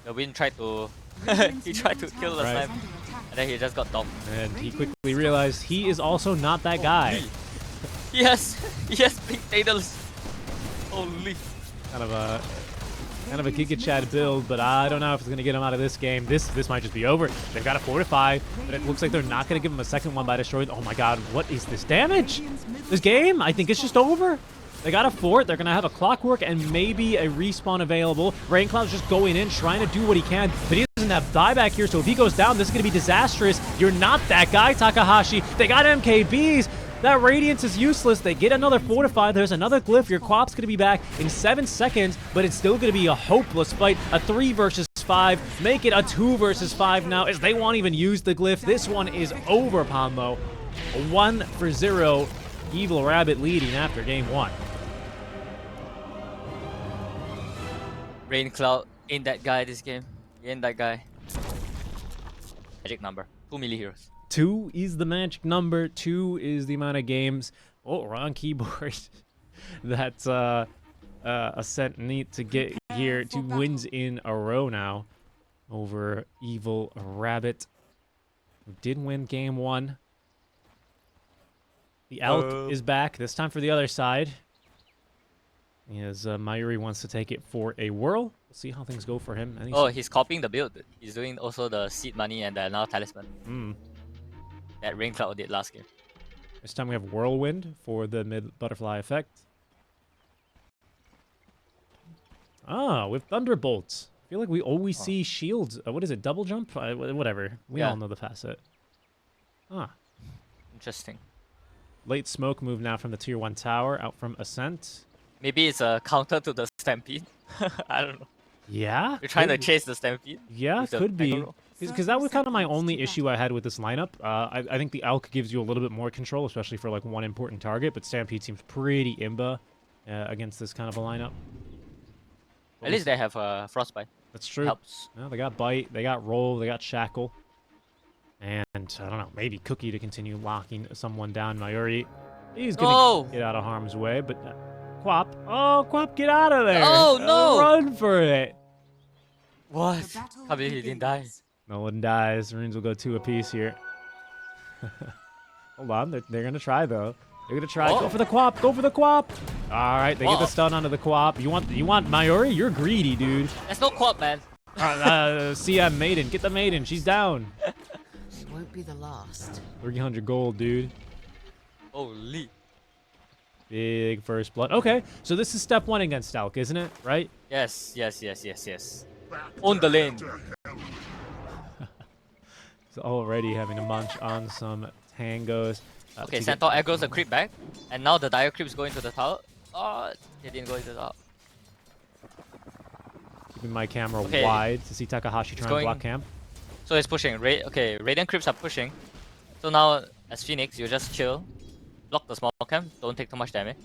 The Wind tried to Radiant's he tried to middle kill the tower is sniper, under attack. and then he just got domed. and he quickly realized he is also not that guy. Yes, yes, Blink Daedalus. Holy. Kind of a Giga Chad build, but I don't know if it's gonna get him out of this game. This might just be over. They've got a fortify, but it looks like they're not gonna give him a second one by destroying. Oh my god, what is this damage? This game, I think it's just over. They got a fort. They're gonna have a clockwork and maybe a respawn available. Raincloud's just going in, trying to do what he can, but he doesn't have dieback here. So if he goes down, this is gonna be disastrous. You're not that guy, Takahashi. They got MKBs. That Radiance is useless. They get another fortify. There's another glyph. Your Quap's going to be back in 7 seconds, but it's still going to be a hopeless fight. A 3 versus 5. Make it a 2 versus 5 now, as they won't even use the glyph. This one is over, Pombo. 1-0. Evil Rabbit leading after game 1. Rain Cloud ain't that guy this game. He ain't that guy. Magic number. 2 milli heroes. 2 is the magic number. 2 is the amount of games. Oh, wrong keyboard. That's Ascent need to get here. 2 wins in a row now over Evil Rabbit, who did win game 1. The Elk is back, this time for the other side. As Mayuri wants to take it for a whirl. We'll see how things go for him. Oh, he's copying the build. He's doing also the seed money and the now talisman. That Rain Cloud did last game. This time we have Whirlwind for the mid butterfly effect. Ah, with Thunderbolts. I feel like we always see shields. What is it? Double jump? Whatever. We all know the facet. Ah. Interesting. Late smoke move now from the tier 1 tower out from Ascent. Maybe it's a counter to the Stampede. I don't know. Yeah? You're trying to could- chase the Stampede. Yeah, with the could be. aggro. Because that was kind of my only issue I had with this lineup. I think the Elk gives you a little bit more control, especially for like one important target, but Stampede seems pretty imba against this kind of a lineup. At least they have Frostbite. That's true. Helps. No, they got Bite, they got Roll, they got Shackle. And, I don't know, maybe Cookie to continue locking someone down. Mayuri, he's going to get out of harm's way, but Quap. Oh, Quap, get out of there. Oh, no. Run for it. What? The battle Can't believe he didn't die. begins. No one dies. Runes will go 2 apiece here. Hold on. They're going to try, though. They're going to try. Oh. Go for the Quap. Go for the Quap. All right. They get the Oh. stun onto the Quap. You want Mayuri? You're greedy, dude. There's no quad, man. CM Maiden. Get the Maiden. She's down. It won't be the last. 300 gold, dude. Holy. Big first blood. Okay. So this is step 1 against Elk, isn't it? Right? Yes. On the lane. He's already having to munch on some tangos. Okay, to get- Centaur aggro's the creep back. And now the Dire creep's going to the tower. Oh, they didn't go into the tower. Keeping my camera Okay. wide to see Takahashi try and going- block camp. So it's pushing. Okay, Radiant creeps are pushing. So now, as Phoenix, you just chill. Block the small camp. Don't take too much damage.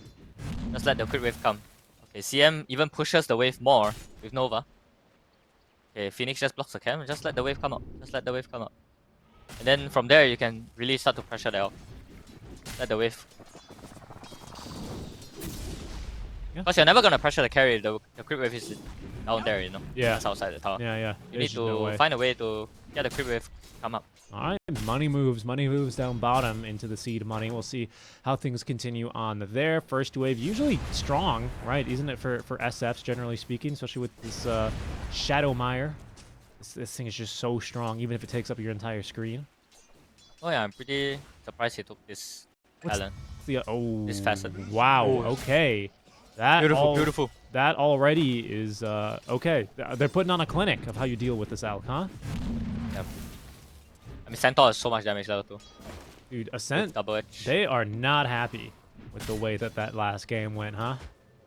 Just let the creep wave come. Okay, CM even pushes the wave more with Nova. Okay, Phoenix just blocks the camp. Just let the wave come up. And then from there, you can really start to pressure the elk. Let the wave. Yeah. Because you're never gonna pressure the carry if the creep wave is down there, you know? Yeah. That's outside the tower. Yeah. You There's need just no to way. find a way to get the creep wave come up. All right, money moves down bottom into the seed money. We'll see how things continue on there. First wave, usually strong, right? Isn't it for SFs, generally speaking, especially with this Shadowmire? This thing is just so strong, even if it takes up your entire screen. Oh yeah, I'm pretty surprised he took this talent. This facet. Wow, okay. That Beautiful. That already is, okay. They're putting on a clinic of how you deal with this Elk, huh? Yep. I mean, Centaur has so much damage level too. Dude, Ascent, Double edge. they are not happy with the way that last game went, huh?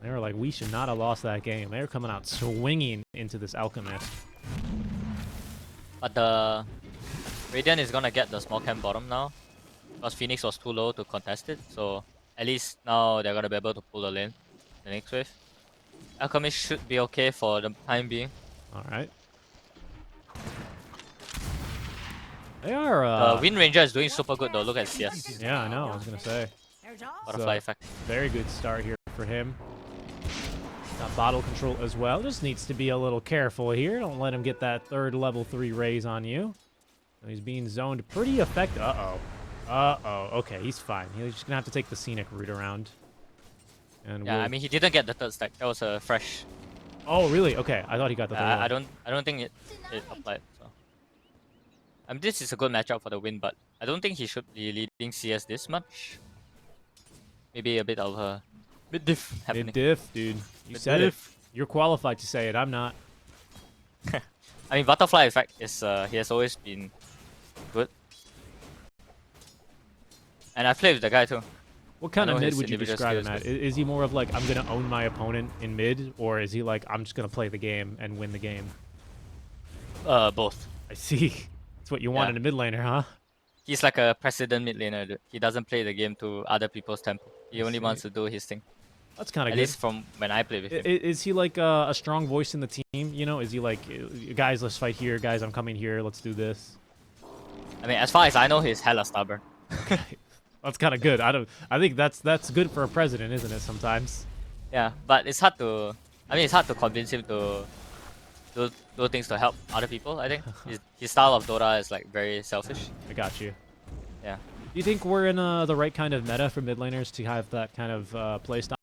They were like, we should not have lost that game. They were coming out swinging into this Alchemist. But the Radiant is gonna get the small camp bottom now. Because Phoenix was too low to contest it. So at least now they're gonna be able to pull the lane the next wave. Alchemist should be okay for the time being. All right. They are. Wind Ranger is doing super good though. Look at CS. Yeah, I know. I was gonna say. Butterfly effect. Very good start here for him. Got bottle control as well. Just needs to be a little careful here. Don't let him get that third level 3 raise on you. He's being zoned pretty effective. Uh-oh. Uh-oh. Okay, he's fine. He's just gonna have to take the scenic route around. And Yeah, I mean he didn't get the third stack. That was a fresh. Oh, really? Okay, I thought he got the third one. I don't think it applied. So. This is a good matchup for the win, but I don't think he should be leading CS this much. Maybe a bit of a mid diff happening. Mid diff, dude. You said it. You're qualified to say it. I'm not. I mean, butterfly effect is he has always been good, and I played with the guy too. What kind of know mid his would you individual describe him skills at? Is he more of like, I'm gonna own my opponent in mid, or is he like, I'm just gonna play the game and win the game? Both. I see. That's what you want in a mid laner, huh? He's like a president mid laner. Dude. He doesn't play the game to other people's tempo. He only wants to do his thing. That's kind of At good. least from when I play with him. Is he like a strong voice in the team? You know, is he like, guys, let's fight here. Guys, I'm coming here. Let's do this. I mean, as far as I know, he's hella stubborn. That's kind of good. I think that's good for a president, isn't it? Sometimes. Yeah, but it's hard to. I mean, it's hard to convince him to do things to help other people. I think his style of Dota is like very selfish. I got you. Yeah. Do you think we're in the right kind of meta for mid laners to have that kind of play style?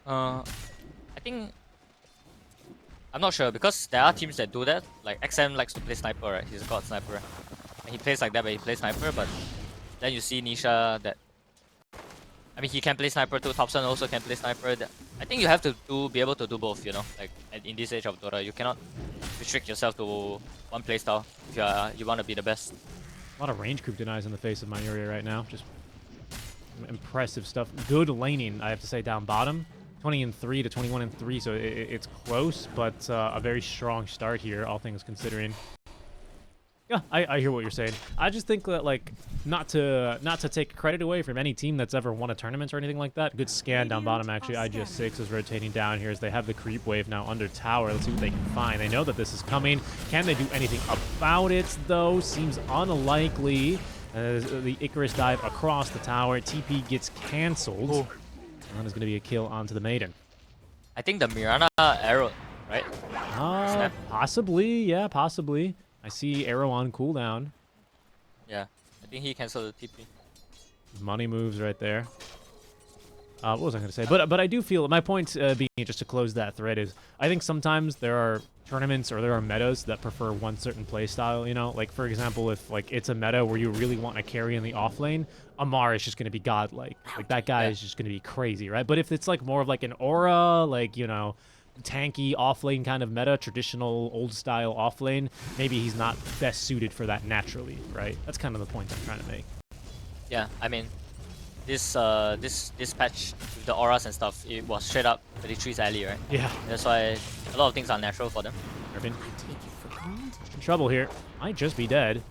I think I'm not sure because there are teams that do that. Like XM likes to play sniper, right? He's a god sniper, right? And he plays like that, but he plays sniper. But then you see Nisha that. I mean, he can play sniper too. Thompson also can play sniper. I think you have to be able to do both. You know, like in this age of Dota, you cannot restrict yourself to one playstyle if you want to be the best. A lot of range group denies in the face of Myuria right now. Just impressive stuff. Good laning, I have to say, down bottom. 20-3 to 21-3, so it's close, but a very strong start here, all things considering. Yeah, I hear what you're saying. I just think that, like, not to take credit away from any team that's ever won a tournament or anything like that. Good scan down bottom, actually. IGS6 is rotating down here as they have the creep wave now under tower. Let's see what they can find. They know that this is coming. Can they do anything about it, though? Seems unlikely. The Icarus dive across the tower. TP gets canceled. Ooh. And that is going to be a kill onto the Maiden. I think the Mirana arrow, right? Possibly, yeah, possibly. I see arrow on cooldown. Yeah, I think he canceled the TP. Money moves right there. What was I going to say? But I do feel, my point being, just to close that thread, is I think sometimes there are tournaments or there are metas that prefer one certain play style, you know? Like, for example, if like it's a meta where you really want to carry in the off lane, Amar is just going to be godlike. Like, that guy is just going to be crazy, right? But if it's like more of like an aura, like, you know, tanky off-lane kind of meta, traditional old-style off-lane, maybe he's not best suited for that naturally, right? That's kind of the point I'm trying to make. Yeah, I mean, this patch with the auras and stuff, it was straight up 33's alley, right? Yeah. That's why a lot of things are natural for them. Irvin, Take it for granted. in trouble here. Might just be dead.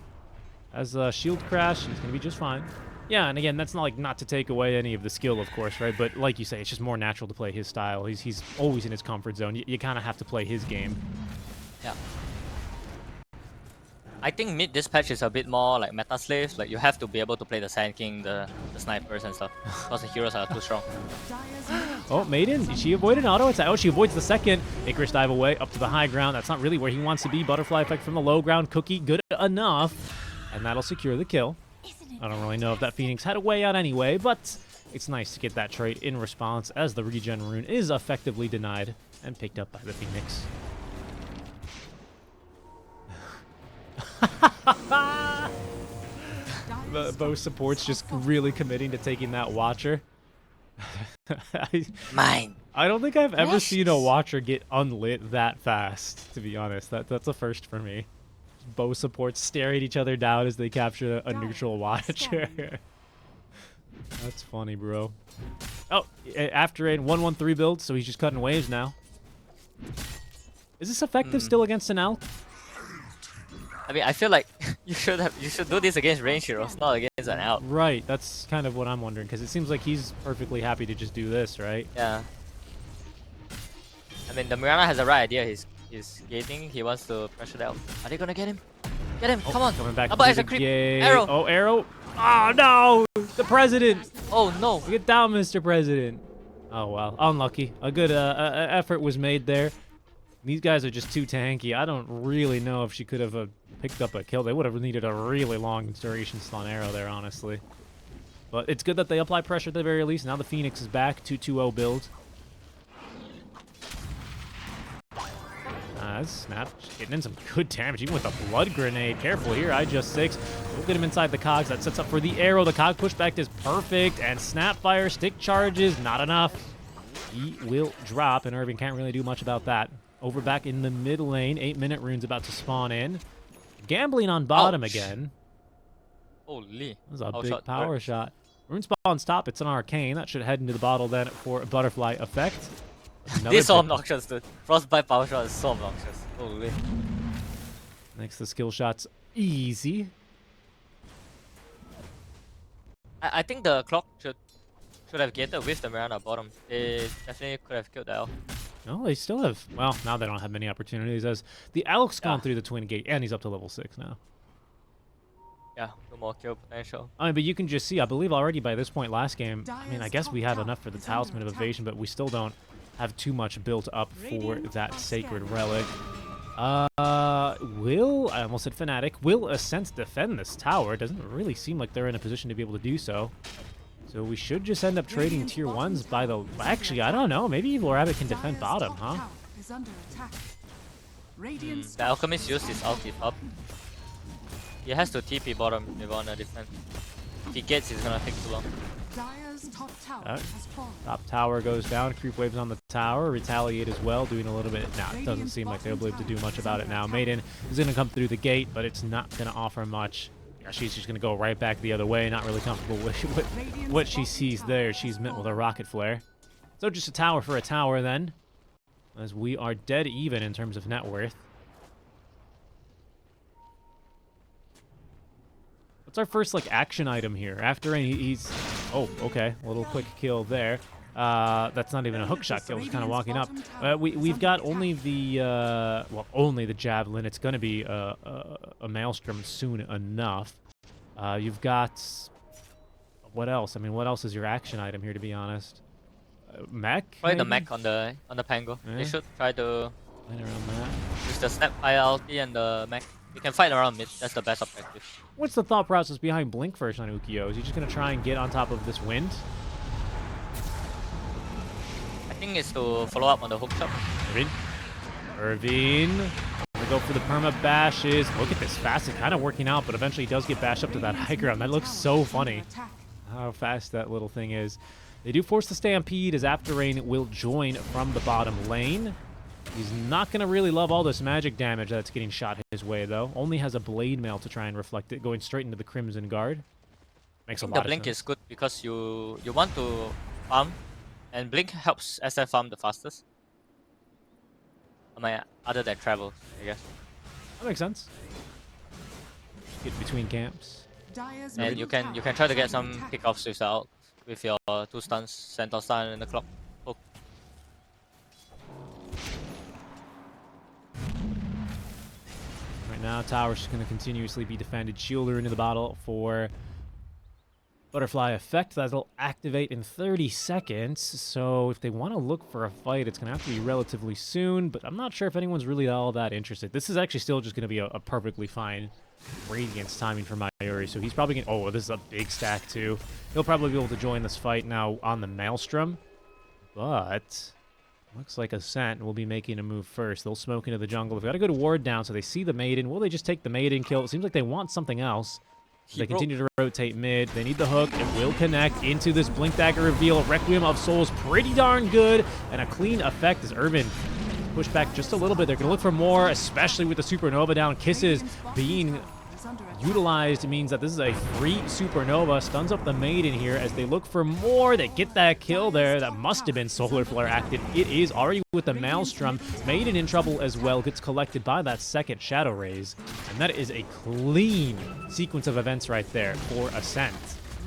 As a shield crash, he's gonna be just fine. Yeah, and again, that's not like not to take away any of the skill, of course, right? But like you say, it's just more natural to play his style. He's always in his comfort zone. You kind of have to play his game. Yeah. I think mid this patch is a bit more like meta slaves. Like you have to be able to play the Sand King, the snipers and stuff, because the heroes are too strong. Oh, Maiden, she avoided an auto attack. Oh, she avoids the second. Icarus dive away up to the high ground. That's not really where he wants to be. Butterfly effect from the low ground. Cookie, good enough. And that'll secure the kill. I don't really know if that Phoenix had a way out anyway, but it's nice to get that trait in response as the regen rune is effectively denied and picked up by the Phoenix. Both supports just really committing to taking that Watcher. Mine. I don't think I've ever seen a Watcher get unlit that fast, to be honest. That's a first for me. Both supports stare at each other down as they capture a neutral Watcher. That's funny, bro. Oh, after a 1-1-3 build, so he's just cutting waves now. Is this effective still against an Alp? I mean, I feel like you should do this against range heroes, not against an Alp. Right, that's kind of what I'm wondering, because it seems like he's perfectly happy to just do this, right? Yeah. I mean, the Mirana has the right idea. He's gating. He wants to pressure the elf. Are they gonna get him? Get him! Come on! Coming back Double to as the a creep. gate. Arrow. Oh, arrow. Oh, no! The president! Oh no! Get down, Mr. President. Oh, well. Unlucky. A good effort was made there. These guys are just too tanky. I don't really know if she could have picked up a kill. They would have needed a really long duration stun arrow there, honestly. But it's good that they apply pressure at the very least. Now the Phoenix is back. 2-2-0 build. Snap. Just getting in some good damage, even with a blood grenade. Careful here. I-6. We'll get him inside the cogs. That sets up for the arrow. The cog pushback is perfect. And Snapfire, stick charges, not enough. He will drop, and Irving can't really do much about that. Over back in the mid lane. 8-minute rune's about to spawn in. Gambling on bottom again. Holy. That was a big power shot. Rune spawns top. It's an arcane. That should head into the bottle then for a butterfly effect. This is so obnoxious, dude. Frostbite power shot is so obnoxious. Holy. Makes the skill shots easy. I think the clock should have gated with the Mirana bottom. They definitely could have killed the elf. No, they still have. Well, now they don't have many opportunities as the Elk's gone through the twin gate, and he's up to level 6 now. Yeah, no more kill potential. I mean, but you can just see, I believe already by this point last game, I mean, I guess we have enough for the Talisman of Evasion, but we still don't have too much built up for that Sacred Relic. I almost said Fnatic, will Ascent defend this tower? Doesn't really seem like they're in a position to be able to do so. So we should just end up trading tier 1s by the... Actually, I don't know. Maybe Evil Rabbit can defend bottom, huh? The Alchemist used his ulti top. He has to TP bottom if he wanna defend. If he gets, he's gonna take too long. Top tower goes down. Creep waves on the tower. Retaliate as well, doing a little bit. Nah, it doesn't seem like they'll be able to do much about it now. Maiden is going to come through the gate, but it's not going to offer much. Yeah, she's just going to go right back the other way. Not really comfortable with what she sees there. She's met with a rocket flare. So just a tower for a tower then, as we are dead even in terms of net worth. What's our first, like, action item here? After he's... Oh, okay. A little quick kill there. That's not even a hook shot kill. Just kind of walking up. We've got only the... well, only the Javelin. It's going to be a Maelstrom soon enough. You've got... What else? I mean, what else is your action item here, to be honest? Mech? Probably the maybe? mech on the Pango. Yeah. They should try to Right around that. use the Snapfire ulti and the mech. You can fight around mid. That's the best objective. What's the thought process behind Blink first on Ukyo? Is he just going to try and get on top of this wind? I think it's to follow up on the hook shot. Irvine. Gonna go for the perma bashes. Look at this fast. It's kind of working out, but eventually he does get bashed up to that high ground. That looks so funny. How fast that little thing is. They do force the Stampede as Afterrain will join from the bottom lane. He's not going to really love all this magic damage that's getting shot his way, though. Only has a Blade Mail to try and reflect it, going straight into the Crimson Guard. Makes a lot of sense. The blink is good because you want to farm, and blink helps SF farm the fastest. I mean, other than travel, I guess. That makes sense. Get between camps. And you can try to get some pickoffs with your 2 stuns, Centaur stun and the clock hook. Right now, tower's just going to continuously be defended. Shielder into the bottle for Butterfly Effect. That'll activate in 30 seconds. So if they want to look for a fight, it's going to have to be relatively soon. But I'm not sure if anyone's really all that interested. This is actually still just going to be a perfectly fine Radiance timing for Mayuri. So he's probably going to... Oh, this is a big stack too. He'll probably be able to join this fight now on the Maelstrom. But... looks like Ascent will be making a move first. They'll smoke into the jungle. They've got a good ward down, so they see the Maiden. Will they just take the Maiden kill? It seems like they want something else. They continue to rotate mid. They need the hook. It will connect into this Blink Dagger reveal. Requiem of Souls, pretty darn good. And a clean effect as Urban push back just a little bit. They're going to look for more, especially with the Supernova down. Kisses being utilized means that this is a free Supernova. Stuns up the Maiden here as they look for more. They get that kill there. That must have been Solar Flare active. It is already with the Maelstrom. Maiden in trouble as well. Gets collected by that second Shadow Rays. And that is a clean sequence of events right there for Ascent.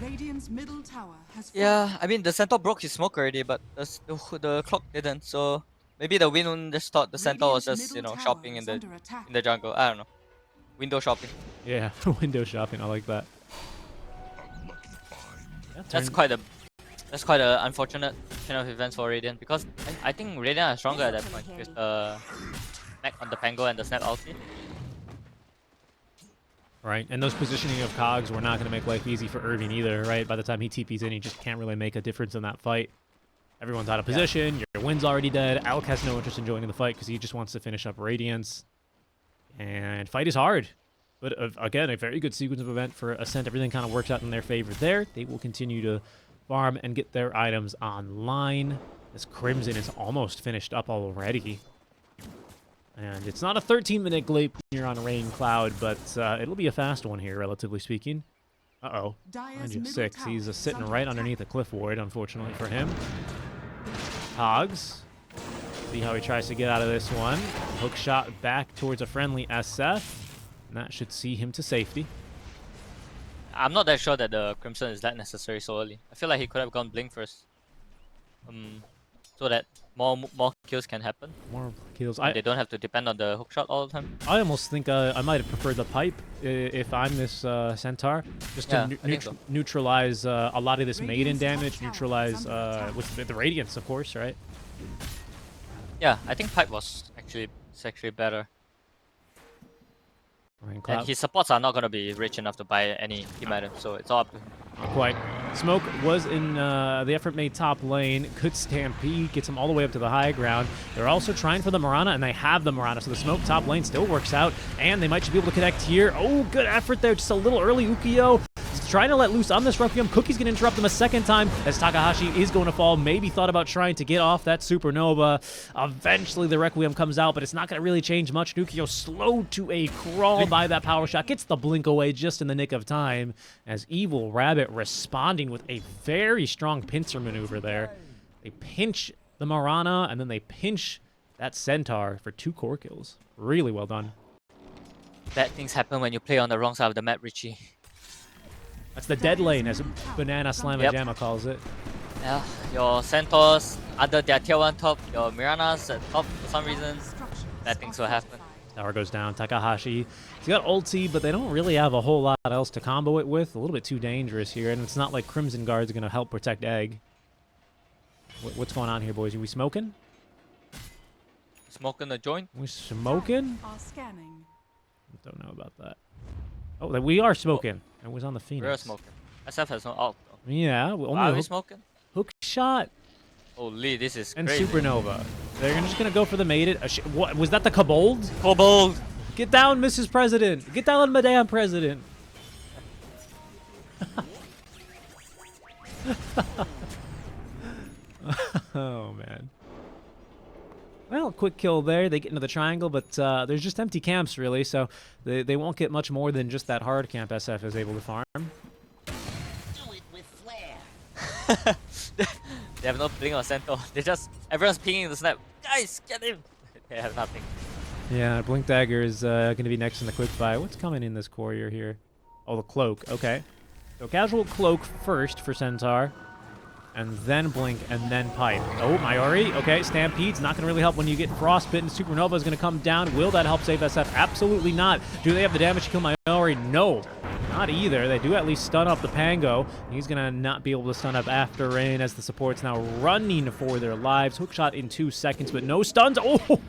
Radiant's middle tower has Yeah, I mean the Centaur broke his smoke already, but the clock didn't. So Maybe the Win just thought the Centaur was Radiant's just, middle tower shopping is under attack. in the jungle. I don't know. Window shopping. Yeah, window shopping. I like that. Yeah, That's quite a unfortunate chain of events for Radiant because I think Radiant are stronger at that point with the mech on the Pango and the Snap ulti. Right, and those positioning of cogs were not going to make life easy for Irving either, right? By the time he TPs in, he just can't really make a difference in that fight. Everyone's out of position, your wind's already dead, Alec has no interest in joining the fight because he just wants to finish up Radiance. And fight is hard. But again, a very good sequence of event for Ascent. Everything kind of works out in their favor there. They will continue to farm and get their items online. This Crimson is almost finished up already. And it's not a 13-minute glape here on Rain Cloud, but it'll be a fast one here, relatively speaking. Uh-oh. Dire's Mind you, middle 6. tower He's is sitting under right attack. underneath the cliff ward, unfortunately for him. Hogs. See how he tries to get out of this one. Hook shot back towards a friendly SF. And that should see him to safety. I'm not that sure that the Crimson is that necessary so early. I feel like he could have gone Blink first. So that more kills can happen. More kills. They don't have to depend on the hookshot all the time. I almost think I might have preferred the pipe if I'm this Centaur, just to Yeah, I think so. neutralize a lot of this maiden Radiant's top damage, tower neutralize is under attack. with the Radiance, of course, right? Yeah, I think Pipe was actually better. Rain And Cloud. his supports are not gonna be rich enough to buy any team items, so it's all up to him. Not quite. Smoke was in the effort made top lane. Good stampede. Gets him all the way up to the high ground. They're also trying for the Mirana, and they have the Mirana. So the Smoke top lane still works out. And they might just be able to connect here. Oh, good effort there. Just a little early. Ukiyo is trying to let loose on this Requiem. Cookie's going to interrupt him a second time as Takahashi is going to fall. Maybe thought about trying to get off that Supernova. Eventually, the Requiem comes out, but it's not going to really change much. Ukiyo slowed to a crawl by that power shot. Gets the blink away just in the nick of time as Evil Rabbit responding with a very strong pincer maneuver there. They pinch the Mirana, and then they pinch that Centaur for 2 core kills. Really well done. Bad things happen when you play on the wrong side of the map, Richie. That's the dead lane, as Banana Slamma Yep. Jamma calls it. Yeah, your Centaurs under their tier 1 top, your Miranas at top for some reason. Bad things will happen. Tower goes down. Takahashi, he's got ulti, but they don't really have a whole lot else to combo it with. A little bit too dangerous here, and it's not like Crimson Guard's going to help protect Egg. What's going on here, boys? Are we smoking? Smoking the joint. We smoking? Are scanning. Don't know about that. Oh, we are smoking. It was on the Phoenix. We're smoking. SF has no ult though. Yeah, only Are a we hook, smoking? hook shot Holy, this is and crazy. Supernova. They're just going to go for the maiden. What was that? The Kobold? Kobold! Get down, Mrs. President. Get down, Madame President. Oh, man. Well, quick kill there. They get into the triangle, but there's just empty camps, really, so they won't get much more than just that hard camp SF is able to farm. Do it with flair. They have no blink on Centaur. They just everyone's pinging the snap. Guys, get him! They have nothing. Yeah, Blink Dagger is going to be next in the quick buy. What's coming in this courier here? Oh, the Cloak. Okay. So casual Cloak first for Centaur. And then Blink, and then Pipe. Oh, Mayori. Okay, Stampede's not going to really help when you get Frostbitten. Supernova is going to come down. Will that help save SF? Absolutely not. Do they have the damage to kill Mayori? No. Not either. They do at least stun up the Pango. He's going to not be able to stun up after Rain as the support's now running for their lives. Hookshot in 2 seconds, but no stuns. Oh!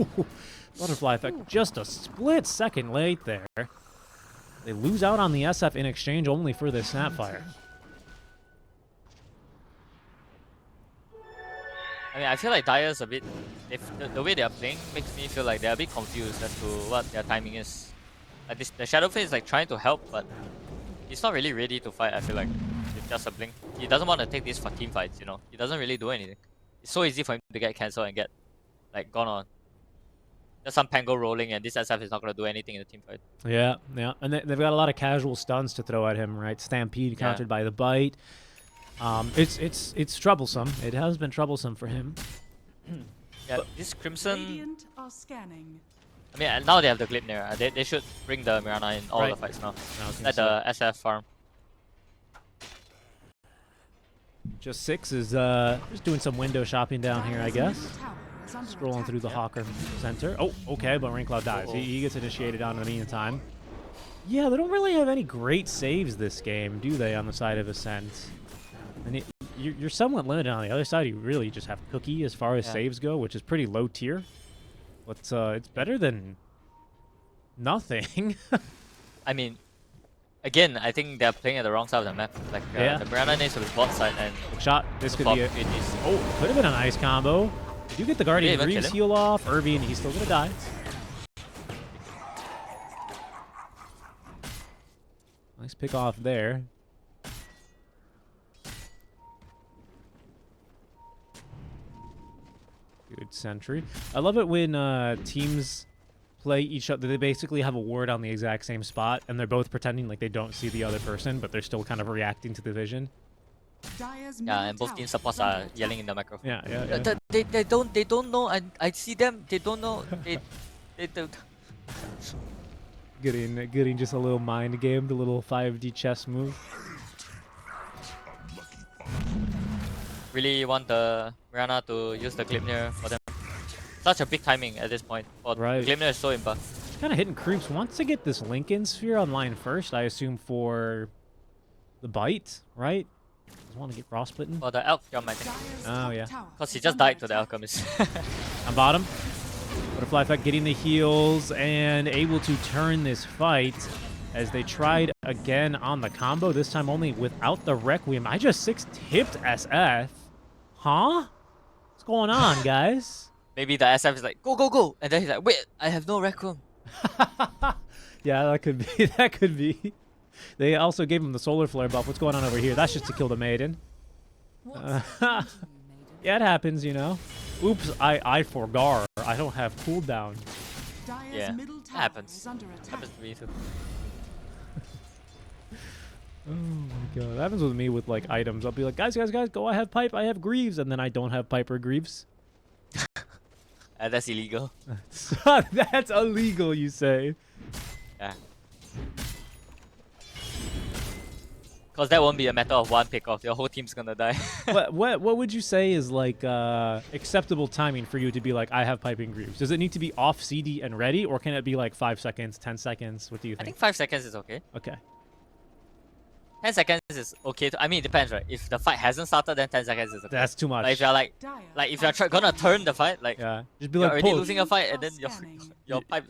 Butterfly effect. Just a split second late there. They lose out on the SF in exchange only for this Snapfire. I mean, I feel like Dire's a bit... the way they are playing makes me feel like they're a bit confused as to what their timing is. Like the Shadowface is like trying to help, but he's not really ready to fight, I feel like. With just a blink. He doesn't want to take this for team fights, you know? He doesn't really do anything. It's so easy for him to get cancelled and get, like, gone on. Just some Pango rolling and this SF is not going to do anything in the team fight. Yeah, yeah. And they've got a lot of casual stuns to throw at him, right? Stampede countered by the bite. It's troublesome. It has been troublesome for him. Yeah, this Crimson... Radiant are scanning. I mean, now they have the Glipnir. They should bring the Mirana in all the fights now. Let the SF farm. Just 6 is just doing some window shopping down here, I guess. Dire's middle tower is is under Scrolling attack. through the Hawker center. Oh, okay, but Raincloud dies. He gets initiated on in the meantime. Yeah, they don't really have any great saves this game, do they, on the side of Ascent? And you're somewhat limited on the other side. You really just have Cookie as far as saves go, which is pretty low tier. But it's better than nothing. I mean, again, I think they're playing at the wrong side of the map. Like the Mirana needs to be bot side and Shot. This could be a... Oh, could have been a nice combo. You do get the Guardian Greaves heal off. Irving, he's still going to die. Nice pick off there. Good sentry. I love it when teams play each other. They basically have a ward on the exact same spot, and they're both pretending like they don't see the other person, but they're still kind of reacting to the vision. Yeah, and both team supports are yelling in the microphone. Yeah. They don't know. I see them. They don't know. They don't. Getting just a little mind game, the little 5D chess move. Really want the Mirana to use the Glimmer for them. Such a big timing at this point. But Right. Glimmer is so in buff. Kind of hitting creeps. Wants to get this Lincoln Sphere online first, I assume, for the bite, right? Doesn't want to get frostbitten. For the Elk jump, I think. Oh, yeah. Because he just died to the Alchemist. On bottom. Butterfly Effect getting the heals and able to turn this fight as they tried again on the combo, this time only without the Requiem. I just 6-tipped SF. Huh? What's going on, guys? Maybe the SF is like, go, go, go. And then he's like, wait, I have no Requiem. Yeah, that could be. That could be. They also gave him the Solar Flare buff. What's going on over here? That's just to kill the Maiden. Yeah, it happens, you know. Oops, I forgot. I don't have cooldown. Yeah, happens. Happens to me too. Oh my god. That happens with me with like items. I'll be like, guys, go, I have pipe, I have Greaves, and then I don't have pipe or Greaves. That's illegal. That's illegal, you say. Yeah. Because that won't be a matter of one pick off. Your whole team's gonna die. What would you say is like acceptable timing for you to be like, I have piping Greaves? Does it need to be off CD and ready, or can it be like 5 seconds, 10 seconds? What do you I think? think 5 seconds is okay. Okay. 10 seconds is okay. I mean, it depends, right? If the fight hasn't started, then 10 seconds is okay. That's too much. Like if you're like if you're gonna turn the fight, like yeah, just be you're like, already pull. losing a fight, and then your pipe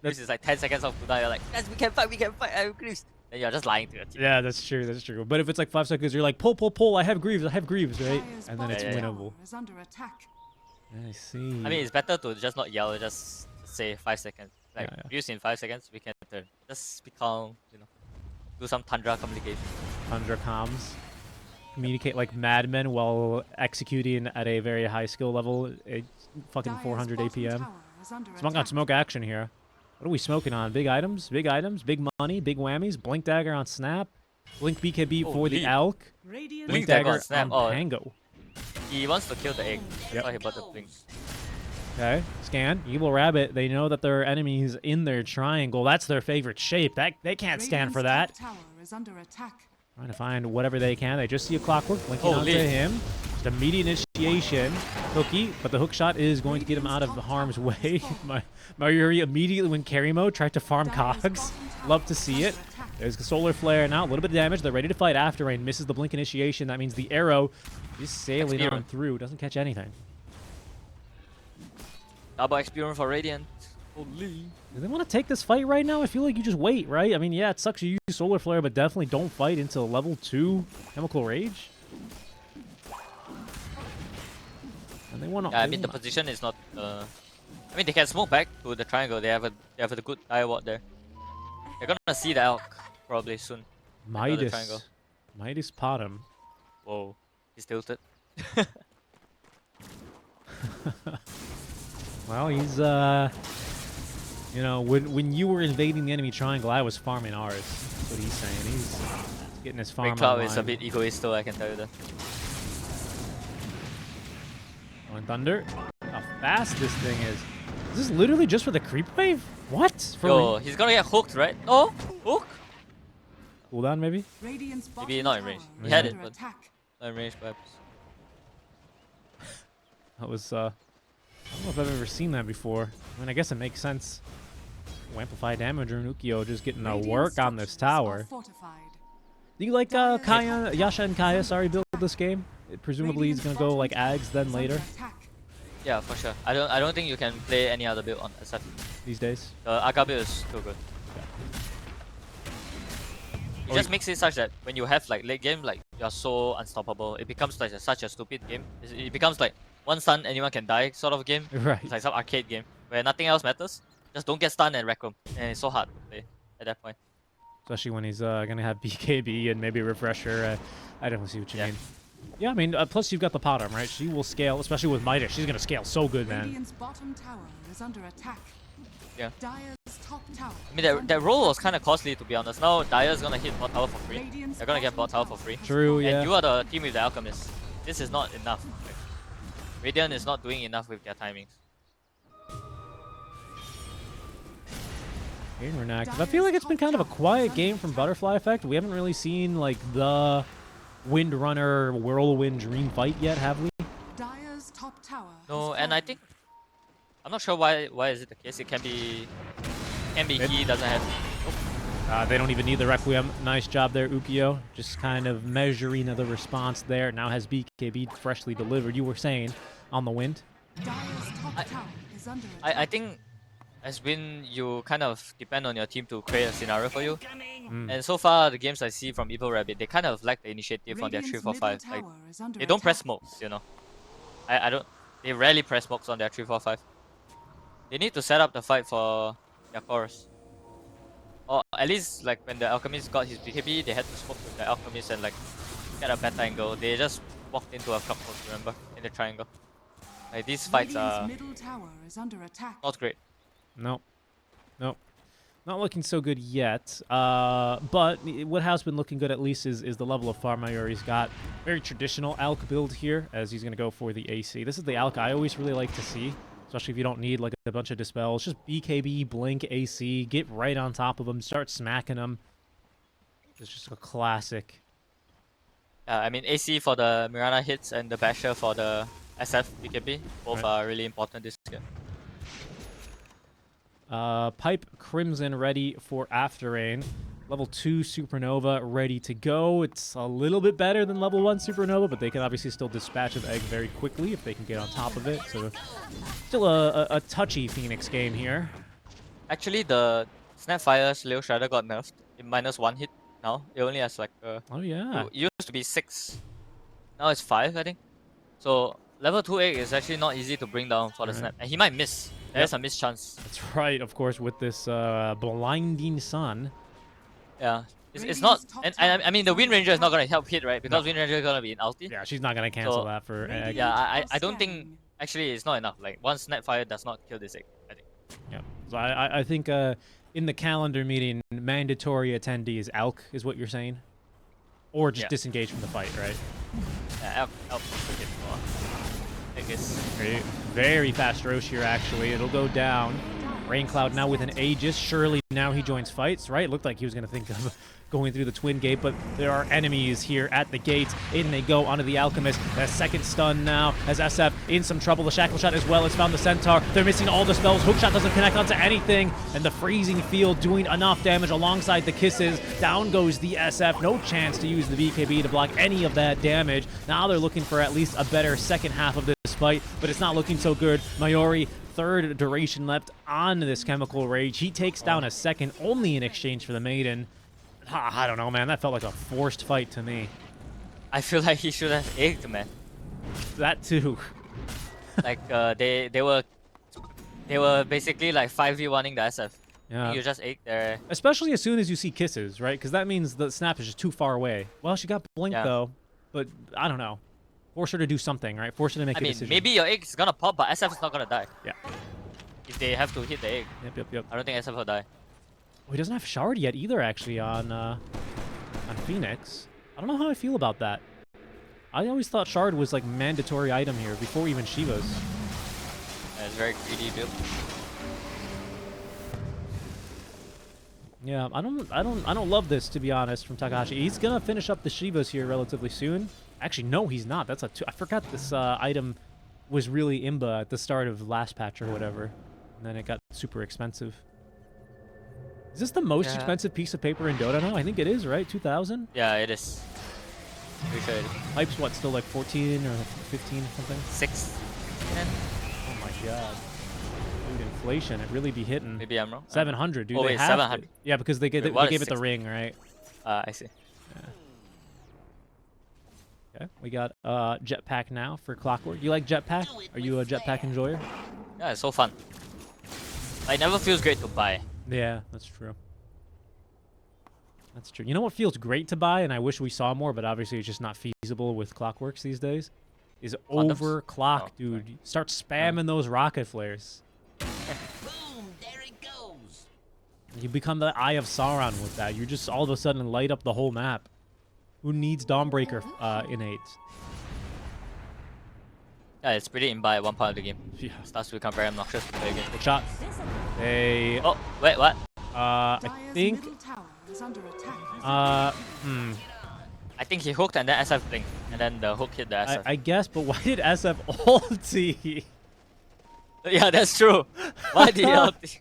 Greaves is like 10 seconds off cooldown. You're like, guys, we can fight, I have Greaves. Then you're just lying to your team. Yeah, that's true. That's true. But if it's like 5 seconds, you're like, pull. I have Greaves, right? And then it's winnable. I see. I mean, it's better to just not yell, just say 5 seconds. Like, Yeah. Greaves in 5 seconds, we can turn. Just be calm, you know. Do some Tundra communication. Tundra comms. Communicate like madmen while executing at a very high skill level. Fucking 400 APM. Smoke on smoke action here. What are we smoking on? Big items, big money, big whammies. Blink Dagger on Snap. Blink BKB for the Elk. Blink Dagger on Snap. Pango. He wants to kill the egg. Yep. That's why he bought the blink. Okay, scan. Evil Rabbit. They know that there are enemies in their triangle. That's their favorite shape. They can't stand for that. Trying to find whatever they can. They just see a clockwork linking onto him. Just immediate initiation. Hooky, but the hook shot is going to get him out of harm's way. Mayuri immediately went carry mode, tried to farm cogs. Love to see it. There's the solar flare now. A little bit of damage. They're ready to fight after rain. Misses the blink initiation. That means the arrow is sailing on through. Doesn't catch anything. Double experience for Radiant. Holy. Do they want to take this fight right now? I feel like you just wait, right? I mean, yeah, it sucks you use Solar Flare, but definitely don't fight until level 2 Chemical Rage. And they want to. Yeah, I mean, the position is not. I mean, they can smoke back to the triangle. They have a good eye ward there. They're gonna see the Elk probably soon. Midas pot him. Whoa, he's tilted. Well, he's you know, when you were invading the enemy triangle, I was farming ours. That's what he's saying. He's getting his farm Cloud online. is a bit egoist, though, I can tell you that. On Thunder. How fast this thing is. Is this literally just for the creep wave? What? Yo, he's gonna get hooked, right? Oh, hook? Cooldown, maybe? Maybe not in range. He had it, but not in range, perhaps. That was don't know if I've ever seen that before. I mean, I guess it makes sense. Oh, amplify damage, or Ukio just getting to work on this tower. Do you like Kaya, Yasha and Kaya, sorry, build this game? Presumably he's gonna go like Ags then later Yeah, for sure. I don't think you can play any other build on SF. these days. The Aga build is too good. It just makes it such that when you have like late game, like you're so unstoppable, it becomes like such a stupid game. It becomes like one stun, anyone can die sort of game. Right. It's like some arcade game where nothing else matters. Just don't get stunned and wreck him. And it's so hard to play at that point. Especially when he's gonna have BKB and maybe Refresher. I definitely see what you mean. Yeah, I mean, plus you've got the Potom, right? She will scale, especially with Midas. She's gonna scale so good, man. Radiant's bottom tower is under attack. Yeah. Dire's top tower. I mean, that role was kind of costly, to be honest. Now Dire's gonna hit bot tower for free. They're gonna get bot tower for free. True, yeah. And you are the team with the Alchemist. This is not enough. Like, Radiant is not doing enough with their timings. Game inactive. I feel like it's been kind of a quiet game from Butterfly Effect. We haven't really seen like the Windrunner Whirlwind Dream fight yet, have we? Dire's top tower. No, and I think I'm not sure why is it the case. It can be he doesn't have. They don't even need the Requiem. Nice job there, Ukio. Just kind of measuring the response there. Now has BKB freshly delivered. You were saying on the wind. Dire's top tower is under attack. I think as Win, you kind of depend on your team to create a scenario for you. And so far, the games I see from Evil Rabbit, they kind of lack the initiative on their 3-4-5. Like, they don't press smokes, you know. I don't. They rarely press smokes on their 3-4-5. They need to set up the fight for their chorus. Or at least, like when the Alchemist got his BKB, they had to smoke with the Alchemist and like get a better angle. They just walked into a club post, remember, in the triangle. Like these fights are middle tower is under attack. not great. Nope. Nope. Not looking so good yet. But what has been looking good at least is the level of farm Mayuri's got. Very traditional Alch build here, as he's going to go for the AC. This is the Alch I always really like to see, especially if you don't need like a bunch of dispels. Just BKB, blink, AC, get right on top of them, start smacking them. It's just a classic. I mean, AC for the Mirana hits and the Basher for the SF BKB. Both are really important this game. Pipe Crimson ready for After Rain. Level 2 Supernova ready to go. It's a little bit better than level 1 Supernova, but they can obviously still dispatch of Egg very quickly if they can get on top of it. So still a touchy Phoenix game here. Actually, the Snapfire's Leo Shredder got nerfed. It -1 hit now. It only has like Oh yeah. it used to be 6. Now it's 5, I think. So level 2 egg is actually not easy to bring down for the Snap. And he might miss. There's a miss chance. That's right, of course, with this blinding sun. Yeah. It's not... And I mean, the Wind Ranger is not going to help hit, right? Because Wind Ranger is going to be in ulti. Yeah, she's not going to cancel that for egg. Yeah, I don't think... Actually, it's not enough. Like, one Snapfire does not kill this egg, I think. Yeah. So I think in the calendar meeting, mandatory attendee is Alch, is what you're saying? Or just disengage from the fight, right? Yeah, Alch freaking more. I guess. Very fast Roche here, actually. It'll go down. Raincloud now with an Aegis. Surely now he joins fights, right? Looked like he was going to think of going through the Twin Gate, but there are enemies here at the gates. In they go onto the Alchemist. That second stun now as SF in some trouble. The Shackle Shot as well has found the Centaur. They're missing all the spells. Hookshot doesn't connect onto anything. And the Freezing Field doing enough damage alongside the Kisses. Down goes the SF. No chance to use the BKB to block any of that damage. Now they're looking for at least a better second half of this fight, but it's not looking so good. Mayuri, third duration left on this Chemical Rage. He takes down a second only in exchange for the Maiden. I don't know, man. That felt like a forced fight to me. I feel like he should have egged, man. That too. Like they were basically like 5v1ing the SF. Yeah. You just egg there. Especially as soon as you see Kisses, right? Because that means the snap is just too far away. Well, she got Blink though, but I don't know. Force her to do something, right? Force her to make a decision. Maybe your egg is gonna pop, but SF is not gonna die. Yeah. If they have to hit the egg. Yep. I don't think SF will die. Oh, he doesn't have Shard yet either, actually, on Phoenix. I don't know how I feel about that. I always thought Shard was like mandatory item here before even Shiva's. Yeah, it's very greedy build. Yeah, I don't love this, to be honest, from Takahashi. He's gonna finish up the Shivas here relatively soon. Actually, no, he's not. That's a I forgot this item was really imba at the start of last patch or whatever, and then it got super expensive. Is this the most expensive piece of paper in Dota now? I think it is, right? 2,000? Yeah, it is. Pretty sure it is. Hype's what, still like 14 or 15 or something? 6. Oh my god. Dude, inflation, it really be hitting. Maybe I'm wrong. 700, dude. Oh, They wait, have 700. to. Yeah, because they gave what it is the 6? ring, right? I see. Yeah. Okay, we got jetpack now for Clockwork. You like jetpack? Are you a jetpack enjoyer? Yeah, it's so fun. It never feels great to buy. Yeah, that's true. That's true. You know what feels great to buy, and I wish we saw more, but obviously it's just not feasible with Clockworks these days, is Condoms? overclock, Oh, dude. Start spamming those rocket flares. Boom! There it goes. You become the Eye of Sauron with that. You just all of a sudden light up the whole map. Who needs Dawnbreaker innate? Yeah, it's pretty imbi at one part of the game. Yeah. It starts to become very obnoxious to play again. Good shot. Hey. Oh, wait, what? I Dire's think. middle tower is under attack. I think he hooked and then SF blinked. And then the hook hit the SF. I guess, but why did SF ulti? Yeah, that's true. Why did he ulti?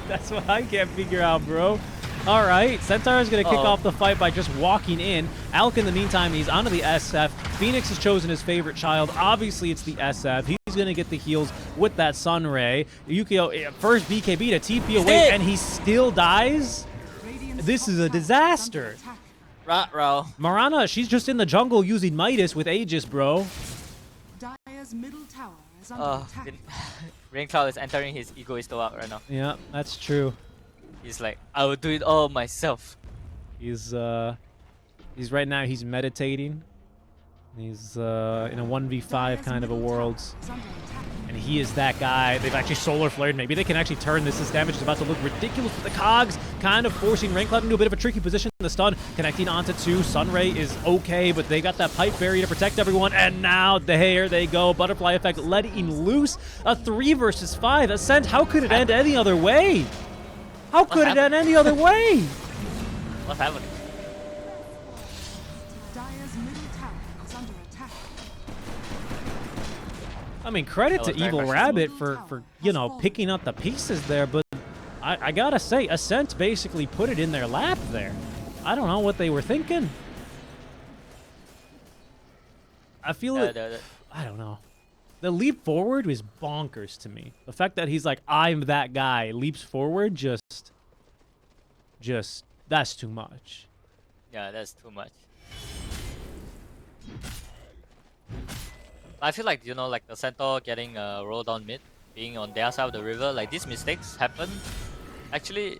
That's what I can't figure out, bro. All right, Centaur is going to kick off the fight by just walking in. Alk, in the meantime, he's onto the SF. Phoenix has chosen his favorite child. Obviously, it's the SF. He's going to get the heals with that Sun Ray. Yukio, first BKB to TP away, and he still dies? Radiant's This top is a tower under disaster. attack. Rat-row. Marana, she's just in the jungle using Midas with Aegis, bro. Dire's middle tower is under Oh, attack. Raincloud is entering his egoist arc right now. Yeah, that's true. He's like, I will do it all myself. He's right now, he's meditating. He's in a 1v5 kind of a world. Is under attack. And he is that guy. They've actually solar flared. Maybe they can actually turn this. This damage is about to look ridiculous with the cogs, kind of forcing Raincloud into a bit of a tricky position. The stun connecting onto 2. Sunray is okay, but they got that pipe barrier to protect everyone. And now there they go. Butterfly effect letting loose. A 3 versus 5. Ascent, how could it end any other way? How could it end any other way? What's happening? Dire's middle tower is under attack. I mean, credit to That was Evil very Rabbit for you know, picking up the pieces there, but I gotta say, Ascent basically put it in their lap there. I don't know what they were thinking. I feel it. I don't know. The leap forward was bonkers to me. The fact that he's like, I'm that guy, leaps forward, just, that's too much. Yeah, that's too much. I feel like, you know, like the Centaur getting rolled on mid, being on their side of the river, like these mistakes happen. Actually,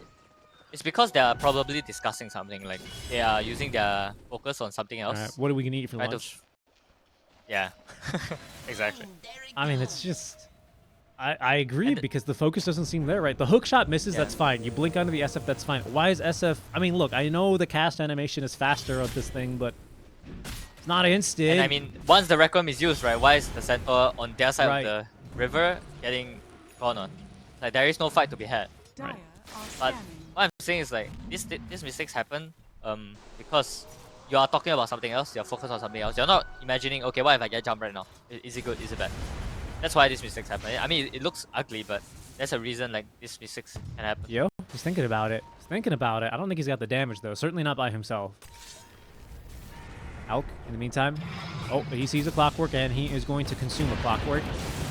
it's because they are probably discussing something, like they are using their focus on something else. All right, what are we gonna eat for Trying to lunch? Yeah, exactly. Boom! There it I mean, goes. it's just... I agree, And because the focus doesn't seem there, right? The hook shot misses, Yeah. that's fine. You blink onto the SF, that's fine. Why is SF... I mean, look, I know the cast animation is faster of this thing, but it's not instant. And I mean, once the Requiem is used, right, why is the Centaur on their side Right. of the river getting gone on? Like, there is no fight to be had. Dire Right. are But scanning. what I'm saying is like, these mistakes happen because you are talking about something else, you're focused on something else. You're not imagining, okay, what if I get jump right now? Is it good, is it bad? That's why these mistakes happen. I mean, it looks ugly, but there's a reason like these mistakes can happen. Yo, he's thinking about it. He's thinking about it. I don't think he's got the damage, though. Certainly not by himself. Alk, in the meantime. Oh, he sees a Clockwork, and he is going to consume a Clockwork.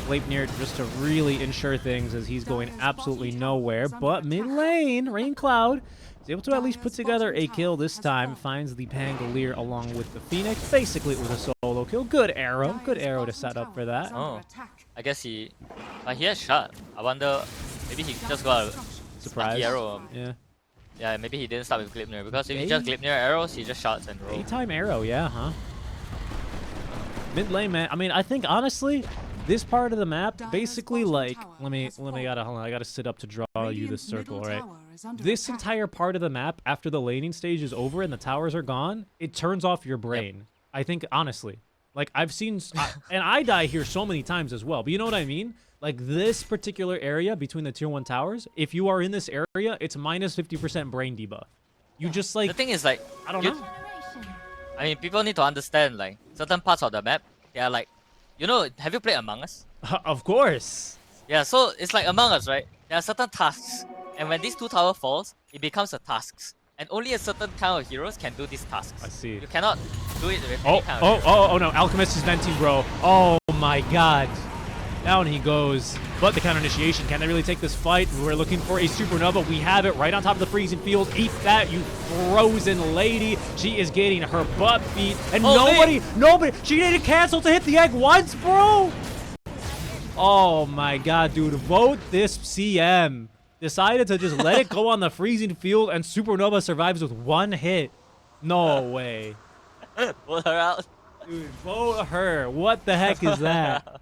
Sleipnir just to really ensure things as he's going absolutely nowhere. But mid lane, Raincloud is able to at least put together a kill this time. Finds the Pangolier along with the Phoenix. Basically, it was a solo kill. Good arrow. Good Dire's arrow to bottom set up tower for that. is under Oh. attack. I guess he has shot. I wonder, maybe he just got a Surprise. lucky arrow. Yeah. Yeah, maybe he didn't start with Glipnir, because if he just Glipnir arrows, he just shots and rolls. Daytime arrow, yeah, huh? Mid lane, man. I mean, I think honestly, this part of the map, Dire's basically, bottom like, tower let me has fallen. hold on, I gotta sit up to draw you this Radiant's circle, middle right? tower is under This attack. entire part of the map, after the laning stage is over and the towers are gone, it turns off your brain. I think, honestly. Like, I've seen, and I die here so many times as well, but you know what I mean? Like, this particular area between the tier 1 towers, if you are in this area, it's minus 50% brain debuff. You just, like, The thing is, like, I don't you- know. I mean, people need to understand, like, certain parts of the map, they are like, You know, have you played Among Us? Of course. Yeah, so it's like Among Us, right? There are certain tasks, and when these two tower falls, it becomes a tasks, and only a certain kind of heroes can do these tasks. I see. You cannot do it with Oh, any kind of oh no. Alchemist is venting, bro. Oh my god. Down he goes. But the counter initiation, can they really take this fight? We're looking for a supernova. We have it right on top of the freezing field. Eat that, you frozen lady. She is getting her butt beat. And nobody, she needed to cancel to hit the egg once, bro. Oh my god, dude. Vote this CM. Decided to just let it go on the freezing field, and supernova survives with one hit. No way. pull her out. Dude, vote her. What the heck is that?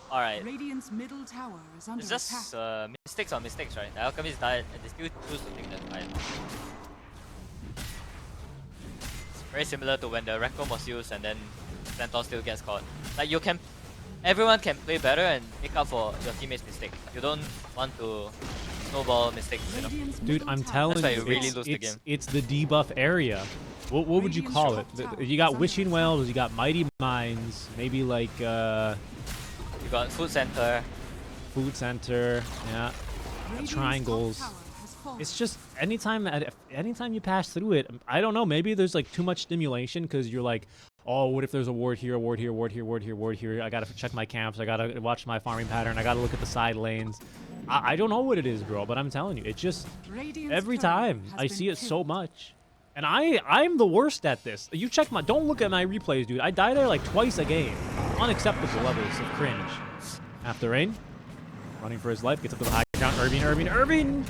Alright. Radiant's middle tower is under It's attack. just mistakes on mistakes, right? The Alchemist died and they still choose to take that fight. It's very similar to when the Requiem was used and then Centaur still gets caught. Like everyone can play better and make up for your teammates' mistake. You don't want to snowball mistakes, you know? Radiant's Dude, middle I'm tower telling That's why you, you really lose the game. it's the debuff area. What would you call it? You got Wishing Wells, you got Mighty Mines, maybe like You got Food Center. Food Center, yeah, Radiant's triangles. top tower has fallen. It's just anytime you pass through it, I don't know, maybe there's like too much stimulation because you're like, oh, what if there's a ward here, a ward here, ward here, ward here, ward here? I gotta check my camps, I gotta watch my farming pattern, I gotta look at the side lanes. I don't know what it is, bro, but I'm telling you, it just Radiant's every turret time has I been see it so killed. much. And I'm the worst at this. You check my, don't look at my replays, dude. I die there like twice a game. Unacceptable levels of cringe. After rain, running for his life, gets up to the high ground. Irving.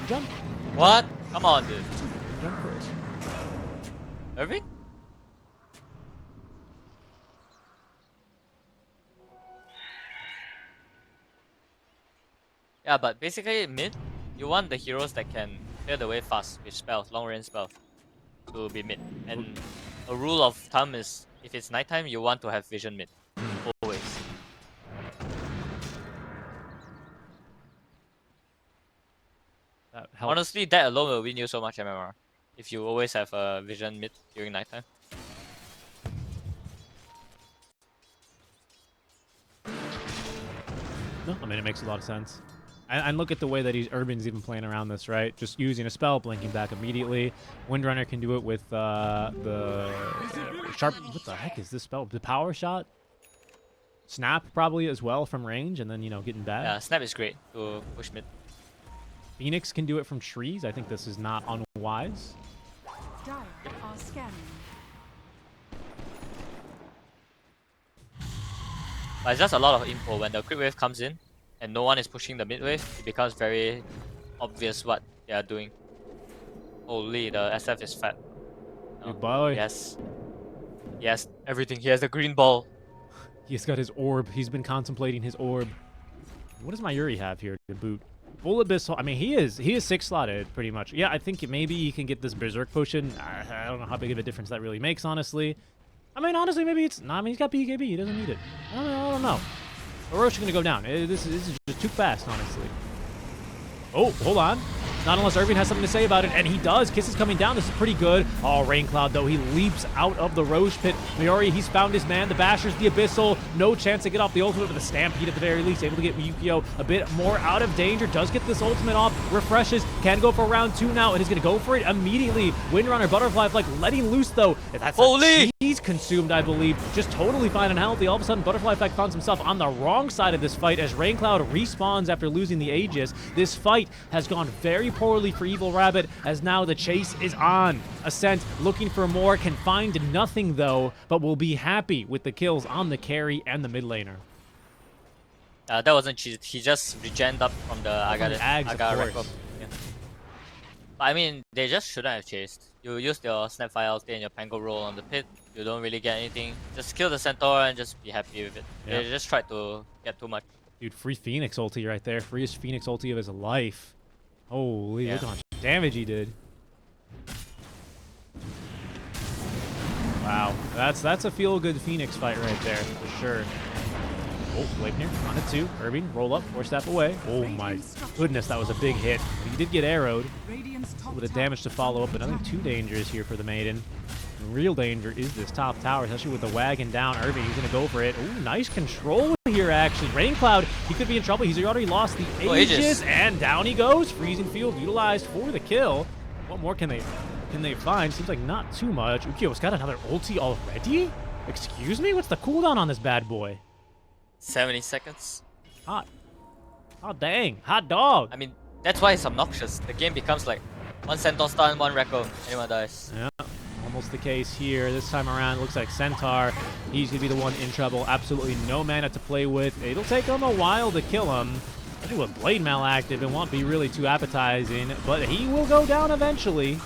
Jump. What? Come on, dude. Jump first. Irving? Yeah, but basically mid, you want the heroes that can clear the way fast with spells, long range spells, to be mid. And a rule of thumb is if it's nighttime, you want to have vision mid. Always. That helps. Honestly, that alone will win you so much MMR. If you always have a vision mid during nighttime. No, I mean, it makes a lot of sense. And look at the way that Urban's even playing around this, right? Just using a spell, blinking back immediately. Windrunner can do it with the sharp. What the heck is this spell? The power shot. Snap probably as well from range, and then getting back. Yeah, snap is great to push mid. Phoenix can do it from trees. I think this is not unwise. Dire are scanning. But it's just a lot of info. When the crit wave comes in and no one is pushing the mid wave, it becomes very obvious what they are doing. Holy, the SF is fat. Good boy. Yes. Yes, everything. He has the green ball. He's got his orb. He's been contemplating his orb. What does my Yuri have here to boot? Full Abyssal. I mean, he is 6-slotted pretty much. Yeah, I think maybe he can get this Berserk potion. I don't know how big of a difference that really makes, honestly. I mean, honestly, maybe it's... Nah, I mean, he's got BKB. He doesn't need it. I don't know. Orochi gonna go down. This is just too fast, honestly. Oh, hold on. Not unless Irving has something to say about it, and he does. Kiss is coming down. This is pretty good. Oh, Rain Cloud, though. He leaps out of the Roche Pit. Miori, he's found his man. The Bashers, the Abyssal. No chance to get off the ultimate, but the Stampede at the very least. Able to get Yukio a bit more out of danger. Does get this ultimate off. Refreshes. Can go for round 2 now, and he's going to go for it immediately. Windrunner, Butterfly Flag letting loose, though. That's Holy! He's consumed, I believe. Just totally fine and healthy. All of a sudden, Butterfly Flag finds himself on the wrong side of this fight as Rain Cloud respawns after losing the Aegis. This fight has gone very poorly for Evil Rabbit, as now the chase is on. Ascent looking for more, can find nothing though, but will be happy with the kills on the carry and the mid laner. That wasn't cheese. He just regened up from the Aga Requiem. Yeah. But I mean, they just shouldn't have chased. You use your Snapfire ulti and your Pango roll on the pit. You don't really get anything. Just kill the Centaur and just be happy with it. Yeah. They just tried to get too much. Dude, free Phoenix ulti right there. Freest Phoenix ulti of his life. Holy, look how much damage he did. Wow, that's a feel-good Phoenix fight right there, for sure. Oh, Leipnir on it too. Irving, roll up, 4-step away. Oh my goodness, that was a big hit. He did get arrowed. Radiant's A top little bit of tower damage to is follow up, under but nothing attack. too dangerous here for the Maiden. real danger is this top tower, especially with the wagon down. Irving, he's going to go for it. Ooh, nice control here, actually. Raincloud, he could be in trouble. He's already lost the Aegis, and down he goes. Freezing Field utilized for the kill. What more can they find? Seems like not too much. Ukyo's got another ulti already? Excuse me? What's the cooldown on this bad boy? 70 seconds. Hot. Oh, dang. Hot dog. I mean, that's why it's obnoxious. The game becomes like one Centaur stun, one Rekko, anyone dies. Yeah, almost the case here. This time around, it looks like Centaur, he's going to be the one in trouble. Absolutely no mana to play with. It'll take him a while to kill him. I think with Blade Mail active, it won't be really too appetizing, but he will go down eventually.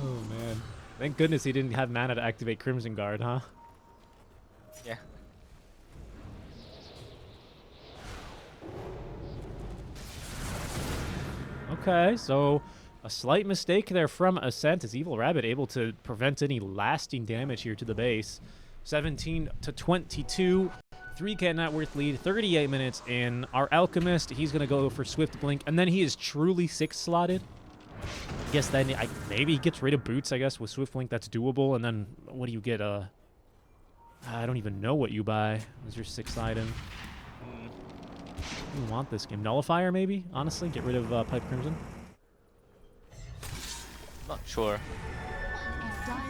Oh, man. Thank goodness he didn't have mana to activate Crimson Guard, huh? Yeah. Okay, so a slight mistake there from Ascent. Is Evil Rabbit able to prevent any lasting damage here to the base? 17 to 22, 3K net worth lead, 38 minutes in. Our Alchemist, he's going to go for Swift Blink, and then he is truly 6-slotted. I guess then maybe he gets rid of Boots, I guess, with Swift Blink. That's doable, and then what do you get? I don't even know what you buy. Is your 6th item? You want this game? Nullifier, maybe? Honestly, get rid of Pipe Crimson. Not sure.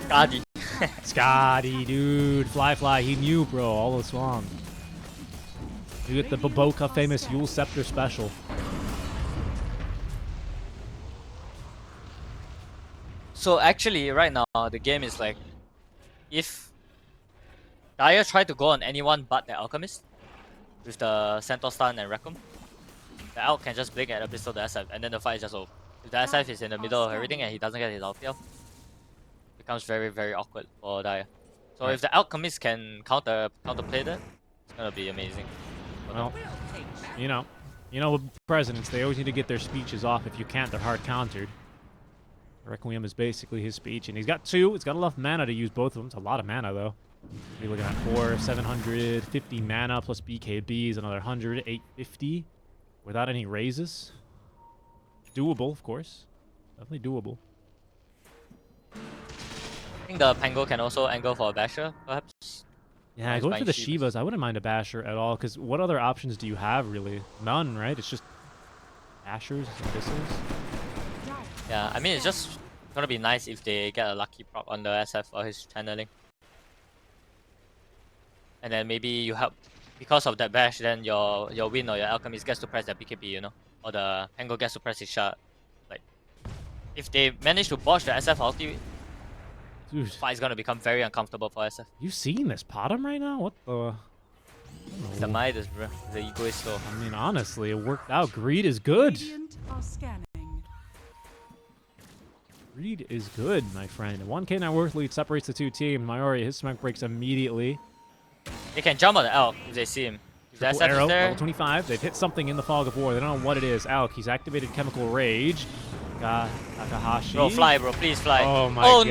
Skadi. Scotty, dude. Fly, he knew, bro, all this long. You get the Baboka famous Yule Scepter special. So actually, right now, the game is like, if Dire tried to go on anyone but the Alchemist, with the Centaur stun and Requiem, the Alch can just blink at Abyssal the SF, and then the fight is just over. If the SF is in the middle of everything and he doesn't get his ulti off, it becomes very, very awkward for Dire. So if the Alchemist can counterplay that, it's gonna be amazing. Well, you know, with presidents, they always need to get their speeches off. If you can't, they're hard countered. Requiem is basically his speech, and he's got 2. He's got enough mana to use both of them. It's a lot of mana, though. You're looking at 750 mana plus BKBs, another 100, 850, without any raises. Doable, of course. Definitely doable. I think the Pango can also angle for a Basher, perhaps. Yeah, going for the Shivas, I wouldn't mind a Basher at all, because what other options do you have, really? None, right? It's just Bashers and Abyssals. Yeah, I mean, it's just gonna be nice if they get a lucky prop on the SF or his channeling. And then maybe you help, because of that bash, then your Win or your Alchemist gets to press that BKB, you know? Or the Pango gets to press his shard. Like, if they manage to botch the SF ulti, Dude, fight is gonna become very uncomfortable for SF. you seeing this bottom right now? What the... It's the Midas, bro. The ego is slow. I mean, honestly, it worked out. Greed is good. Radiant are scanning. Greed is good, my friend. 1K net worth lead separates the two teams. Mayori, his smoke breaks immediately. They can jump on the Elk if they see him. If the Triple SF arrow, is there, level 25. They've hit something in the fog of war. They don't know what it is. Alk, he's activated Chemical Rage. Takahashi. bro, fly, bro. Please fly. Oh my god.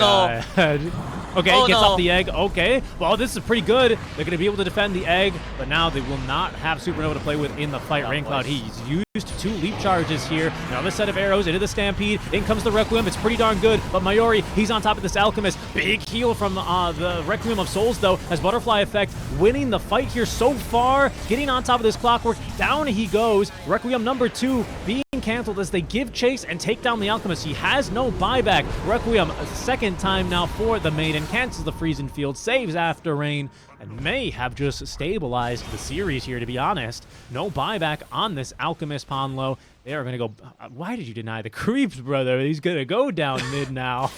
No. Okay, Oh, gets no. off the egg. Okay. Well, this is pretty good. They're going to be able to defend the egg, but now they will not have Supernova to play with in the fight. Raincloud, he's used 2 leap charges here. Another set of arrows into the Stampede. In comes the Requiem. It's pretty darn good, but Mayori, he's on top of this Alchemist. Big heal from the Requiem of Souls, though, as Butterfly Effect winning the fight here so far. Getting on top of this Clockwork. Down he goes. Requiem number 2 being canceled as they give chase and take down the Alchemist. He has no buyback. Requiem, a second time now for the Maiden, cancels the Freezing Field, saves after rain, and may have just stabilized the series here, to be honest. No buyback on this Alchemist Ponlo. They are going to go... why did you deny the creeps, brother? He's going to go down mid now.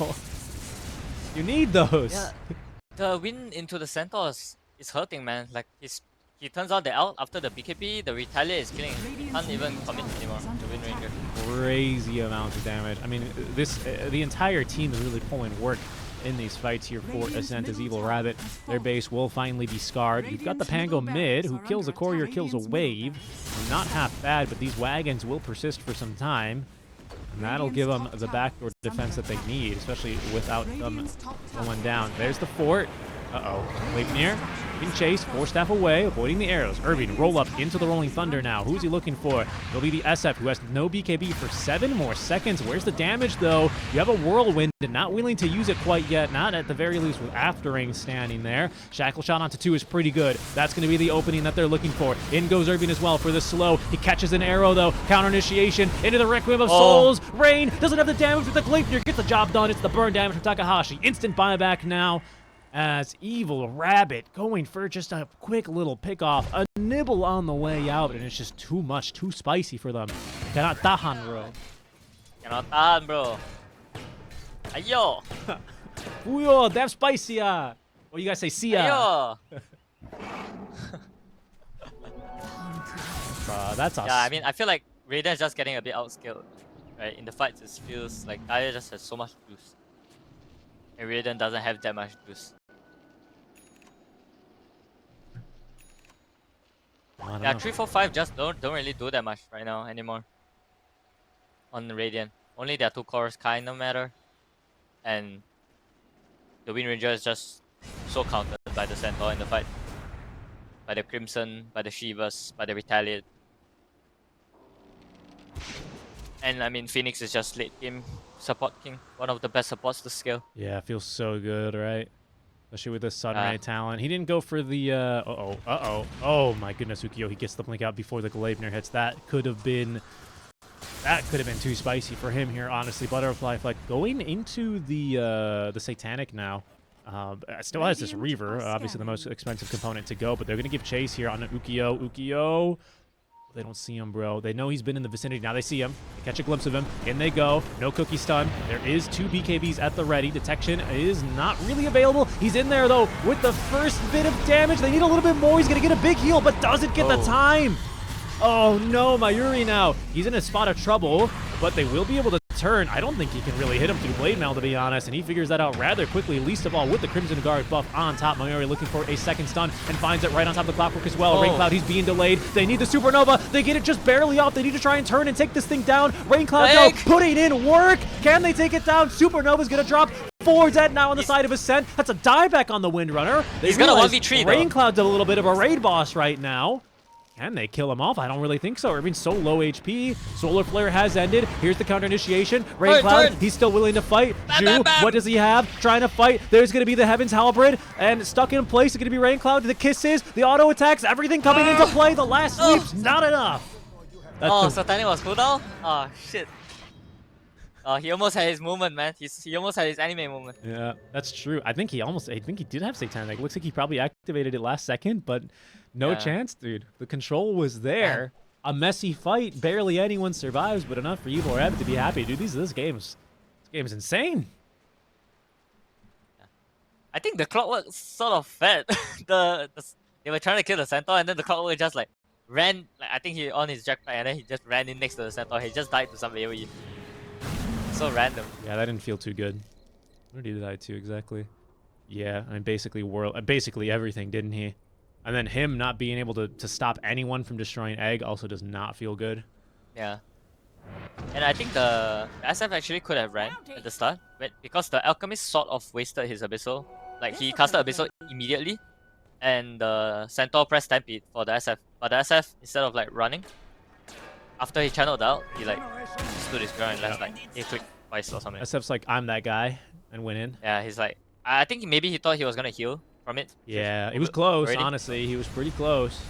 You need those. Yeah, the win into the Centaurs is hurting, man. Like, he turns out the Elk after the BKB, the Retaliate is killing him. Can't even commit anymore to Win Ranger. Crazy amounts of damage. I mean, the entire team is really pulling work in these fights here for Ascent as Evil Rabbit. Their base will finally be scarred. You've got the Pango mid, who kills a courier, kills a wave. Not half bad, but these wagons will persist for some time. And that'll give them the backdoor defense that they need, especially without them going down. There's the fort. Uh-oh. Leipnir in chase, 4-staff away, avoiding the arrows. Irving, roll up into the Rolling Thunder now. Who's he looking for? It'll be the SF, who has no BKB for 7 more seconds. Where's the damage, though? You have a Whirlwind, and not willing to use it quite yet. Not at the very least with Aftering standing there. Shackle shot onto 2 is pretty good. That's going to be the opening that they're looking for. In goes Irving as well for the slow. He catches an arrow, though. Counter initiation into the Requiem of Souls. Rain doesn't have the damage with the Gleipnir. Gets the job done. It's the burn damage from Takahashi. Instant buyback now, as Evil Rabbit going for just a quick little pick-off. A nibble on the way out, and it's just too much, too spicy for them. Cannot tahan, bro. Cannot tahan, bro. Ayo! Uyo, damn spicy, What do you guys say? See ya. Ayo! That's us. Yeah, I mean, I feel like Raiden is just getting a bit outskilled. Right? In the fights, it feels like Daya just has so much juice. And Raiden doesn't have that much juice. Yeah, 3, 4, 5 just don't really do that much right now anymore. On Radiant. Only their 2 cores kind of matter. And the Wind Ranger is just so countered by the Centaur in the fight. By the Crimson, by the Shivas, by the Retaliate. And I mean, Phoenix is just late game support king. One of the best supports to scale. Yeah, it feels so good, right? Especially with the Sunray talent. He didn't go for the, Oh my goodness, Ukiyo, he gets the blink out before the Gleipnir hits. That could have been too spicy for him here, honestly. Butterfly Flight going into the Satanic now. Still has this Reaver, obviously the most expensive component to go, but they're going to give chase here on Ukiyo. Ukiyo, they don't see him, bro. They know he's been in the vicinity. Now they see him. They catch a glimpse of him. In they go. No cookie stun. There is 2 BKBs at the ready. Detection is not really available. He's in there, though, with the first bit of damage. They need a little bit more. He's going to get a big heal, but doesn't get the time. Oh, no, Mayuri now. He's in a spot of trouble, but they will be able to turn. I don't think he can really hit him through Blade Mail, to be honest, and he figures that out rather quickly, least of all with the Crimson Guard buff on top. Mayuri looking for a second stun and finds it right on top of the Clockwork as well. Raincloud, he's being delayed. They need the Supernova. They get it just barely off. They need to try and turn and take this thing down. Raincloud, though, putting in work. Can they take it down? Supernova's going to drop. 4 dead now on the side of Ascent. That's a dieback on the Windrunner. He's got a 1v3, though. Raincloud's a little bit of a raid boss right now. Can they kill him off? I don't really think so. Irving's so low HP. Solar Flare has ended. Here's the counter initiation. Raincloud, he's still willing to fight. Ju, what does he have? Trying to fight. There's going to be the Heaven's Halberd. And stuck in place is going to be Raincloud. The kisses, the auto attacks, everything coming into play. The last sweep's not enough. Satanic was cooldown? Oh, shit. He almost had his moment, man. He almost had his anime moment. Yeah, that's true. I think he did have Satanic. Looks like he probably activated it last second, but no chance, dude. The control was there. A messy fight. Barely anyone survives, but enough for Evil Rabbit to be happy. Dude, this game's insane. I think the Clockwork sort of fed they were trying to kill the Centaur, and then the Clockwork just like ran. Like, I think he on his jetpack, and then he just ran in next to the Centaur. He just died to some AoE. So random. Yeah, that didn't feel too good. Where did he die to exactly? Yeah, I mean basically everything, didn't he? And then him not being able to stop anyone from destroying Egg also does not feel good. Yeah. And I think the SF actually could have ran at the start, but because the Alchemist sort of wasted his Abyssal. Like, he casted Abyssal immediately, and the Centaur pressed Stampede for the SF. But the SF, instead of like running, after he channeled out, he like stood his ground and left like he clicked twice or something. SF's like, I'm that guy, and went in. Yeah, he's like, I think maybe he thought he was gonna heal from it. Yeah, it was close, honestly. He was pretty close.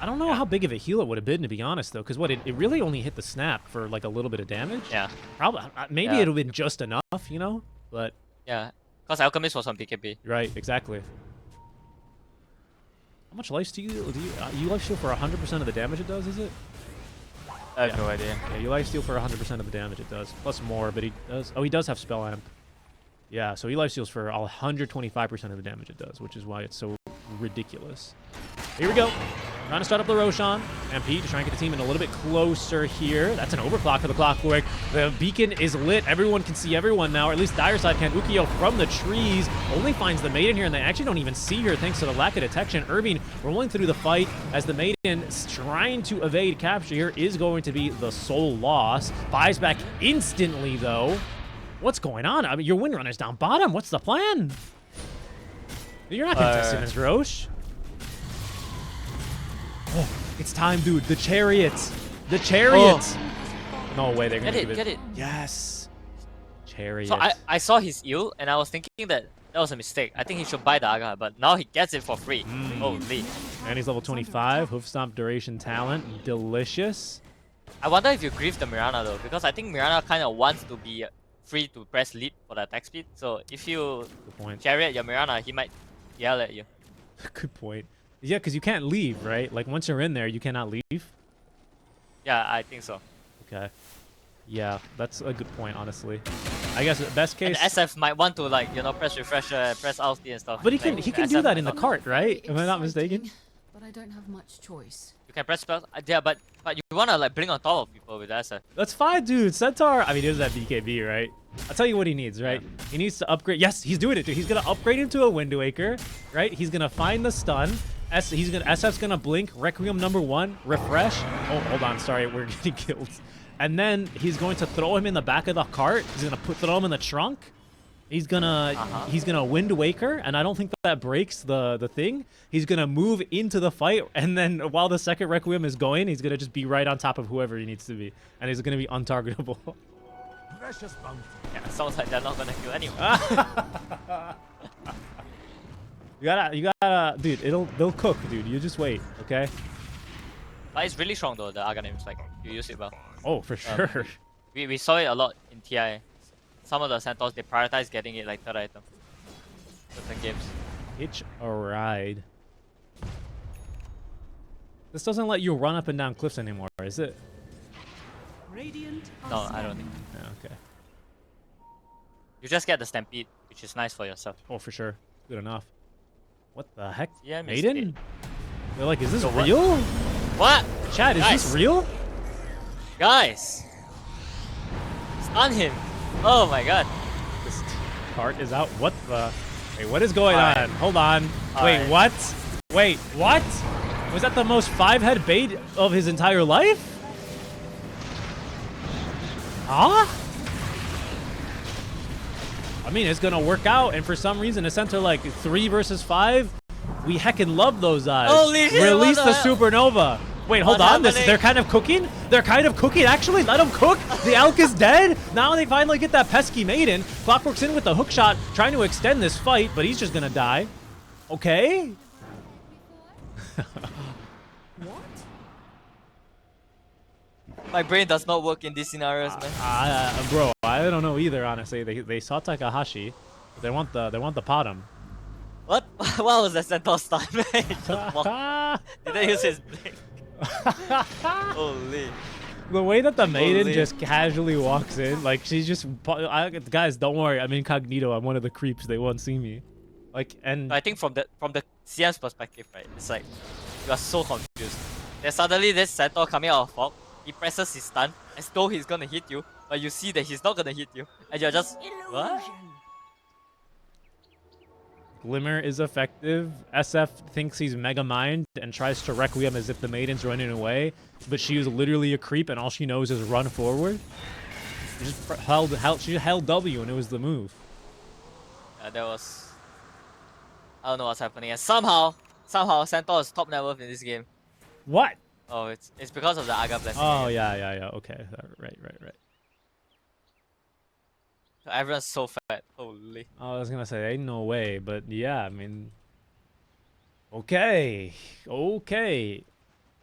I don't know how big of a heal it would have been, to be honest, though, because it really only hit the snap for like a little bit of damage. Yeah. Probably, maybe it would have been just enough, you know? But yeah, because Alchemist was on PKP. Right, exactly. How much life do you life steal for 100% of the damage it does, is it? I have no idea. Yeah, you lifesteal for 100% of the damage it does. Plus more, but he does... Oh, he does have Spell Amp. Yeah, so he lifesteals for 125% of the damage it does, which is why it's so ridiculous. Here we go. Trying to start up the Roshan. MP to try and get the team in a little bit closer here. That's an overclock for the Clockwork. The beacon is lit. Everyone can see everyone now, or at least Dire Side can. Ukiyo from the trees only finds the Maiden here, and they actually don't even see her thanks to the lack of detection. Irving rolling through the fight as the Maiden trying to evade capture here is going to be the sole loss. Buys back instantly, though. What's going on? I mean, your Windrunner's down bottom. What's the plan? You're not contesting this, Roche. Oh, it's time, dude. The chariots. The chariots. No way, they're gonna give it. Get it. Yes. Chariots. So I saw his eel and I was thinking that was a mistake. I think he should buy the Aga, but now he gets it for free. Holy. And he's level 25. Hoof Stomp duration talent. Delicious. I wonder if you grieve the Mirana though, because I think Mirana kind of wants to be free to press lead for the attack speed. So if you Good point. chariot your Mirana, he might yell at you. Good point. Yeah, because you can't leave, right? Like, once you're in there, you cannot leave. Yeah, I think so. Okay. Yeah, that's a good point, honestly. I guess best And case. SF might want to, like, you know, press refresher, press ulti and stuff. But he Like, can do SF that in the might not. cart, right? Am I not mistaken? Exciting, but I don't have much choice. You can press spells. Yeah, but you wanna like blink on top of people with SF. That's fine, dude. Centaur. I mean, he does that BKB, right? I'll tell you what he needs, right? He needs to upgrade. Yes, he's doing it, dude. He's gonna upgrade into a Wind Waker, right? He's gonna find the stun. SF's gonna blink. Requiem #1. Refresh. Oh, hold on. Sorry, we're getting killed. And then he's going to throw him in the back of the cart. He's gonna throw him in the trunk. He's gonna Wind Waker, and I don't think that breaks the thing. He's gonna move into the fight, and then while the second Requiem is going, he's gonna just be right on top of whoever he needs to be, and he's gonna be untargetable. Precious bounty. Yeah, sounds like they're not gonna kill anyone. You gotta, dude. They'll cook, dude. You just wait, okay? But it's really strong though, the Aga names, like, you use it well. Oh, for sure. We saw it a lot in TI. Some of the Centaurs, they prioritize getting it like third item. Certain games. Hitch a ride. This doesn't let you run up and down cliffs anymore, is it? Radiant are No, I don't scanning. think. Yeah, okay. You just get the Stampede, which is nice for yourself. Oh, for sure. Good enough. What the heck? Yeah, Maiden? They're like, is this So what? real? What? Chad, is this Guys. real? Guys! Stun him! Oh my god. This cart is out. What the? Wait, what is going Alright. on? Hold on. Wait, Alright. what? Wait, what? Was that the most 5-head bait of his entire life? Huh? I mean, it's gonna work out, and for some reason, a center like 3 versus 5, we heckin' love those eyes. Holy shit, Release what the the hell? supernova. Wait, hold What's on. happening? They're kind of cooking. They're kind of cooking. Actually, let them cook. The Elk is dead. Now they finally get that pesky Maiden. Clockwork's in with the hook shot, trying to extend this fight, but he's just gonna die. Okay. My brain does not work in these scenarios, man. Bro, I don't know either. Honestly, they saw Takahashi. But they want the bottom. What? What was that Centaur stun, man? He just walked- Did they use his blink? Holy. The way that the maiden Holy. just casually walks in, like she's just, guys, don't worry, I'm incognito. I'm one of the creeps. They won't see me. Like, and I think from the CM's perspective, right, it's like you are so confused. Then suddenly this Centaur coming out of fog, he presses his stun as though he's gonna hit you, but you see that he's not gonna hit you, and you're just what? Glimmer is effective. SF thinks he's Mega Mind and tries to Requiem as if the maiden's running away, but she is literally a creep and all she knows is run forward. She just held W and it was the move. There was, I don't know what's happening, and somehow Centaur is top net worth in this game. What? Oh, it's because of the Aga blessing. Oh, again. yeah. Okay. Right. Everyone's so fat. Holy. I was gonna say, ain't no way, but yeah, I mean, okay.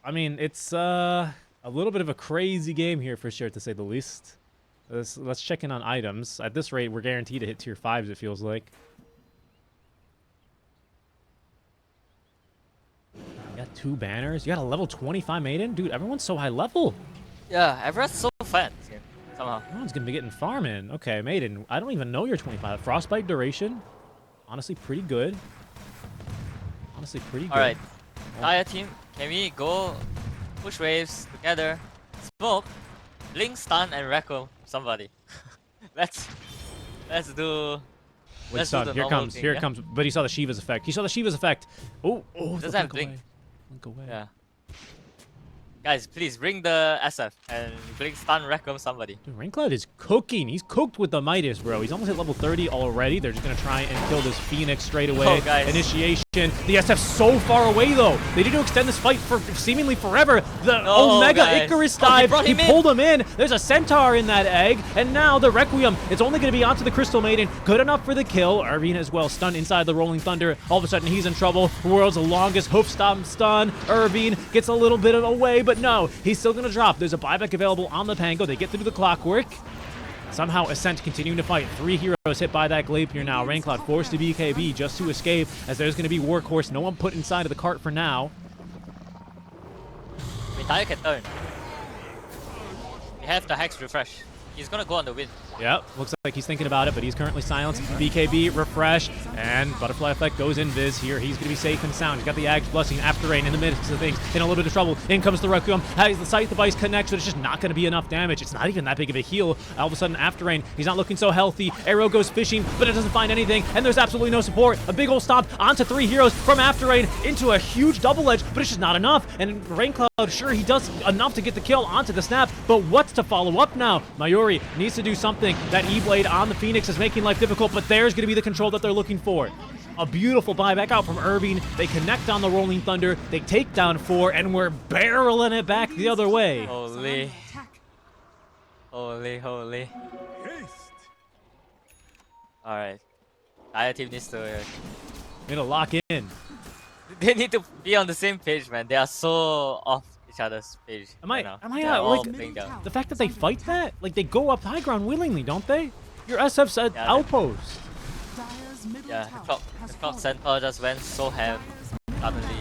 I mean, it's a little bit of a crazy game here for sure, to say the least. Let's check in on items. At this rate, we're guaranteed to hit tier 5s, it feels like. You got 2 banners. You got a level 25 maiden? Dude, everyone's so high level. Yeah, everyone's so fat in this game, somehow. Everyone's gonna be getting farming. Okay, maiden. I don't even know you're 25. Frostbite duration. Honestly, pretty good. Alright, entire team, can we go push waves together, smoke, blink, stun, and reckle somebody? let's do. Wait, Let's do son, the here normal comes, thing, here yeah? comes. But he saw the Shiva's effect. Oh, Does that have blink? Blink away. Yeah. Guys, please bring the SF and bring stun Requiem somebody. Dude, Raincloud is cooking. He's cooked with the Midas, bro. He's almost at level 30 already. They're just going to try and kill this Phoenix straight away. Oh, guys. Initiation. The SF's so far away, though. They need to extend this fight for seemingly forever. The Omega guys. Icarus He dive. brought He him in. pulled him in. There's a Centaur in that egg. And now the Requiem. It's only going to be onto the Crystal Maiden. Good enough for the kill. Irvine as well, stunned inside the Rolling Thunder. All of a sudden, he's in trouble. World's longest hoof stomp stun. Irvine gets a little bit of away, but no, he's still going to drop. There's a buyback available on the Pango. They get through the clockwork. Somehow Ascent continuing to fight. 3 heroes hit by that Glapier now. Raincloud forced to BKB just to escape, as there's going to be Workhorse. No one put inside of the cart for now. Retire can turn. We have the Hex refresh. He's gonna go on the win. Yep, looks like he's thinking about it, but he's currently silenced. BKB, refresh, and Butterfly Effect goes invis here. He's going to be safe and sound. He's got the Ag's Blessing after rain in the midst of things, in a little bit of trouble. In comes the Requiem, has the Sight Device connects, but it's just not going to be enough damage. It's not even that big of a heal. All of a sudden, after rain, he's not looking so healthy. Arrow goes fishing, but it doesn't find anything, and there's absolutely no support. A big old stomp onto 3 heroes from after rain into a huge double edge, but it's just not enough. And Raincloud, sure, he does enough to get the kill onto the snap, but what's to follow up now? Mayuri needs to do something. That E-Blade on the Phoenix is making life difficult, but there's going to be the control that they're looking for. A beautiful buyback out from Irvine. They connect on the Rolling Thunder. They take down 4, and we're barreling it back the other way. Holy. Holy, holy. Haste. Alright. Dire team needs to... Need to lock in. They need to be on the same page, man. They are so off each other's page. Am I They're all like playing down. the fact that they fight that? Like they go up high ground willingly, don't they? Your SF's at outpost. Dire's middle Yeah, tower has the Clock fallen. Centaur just went so ham suddenly.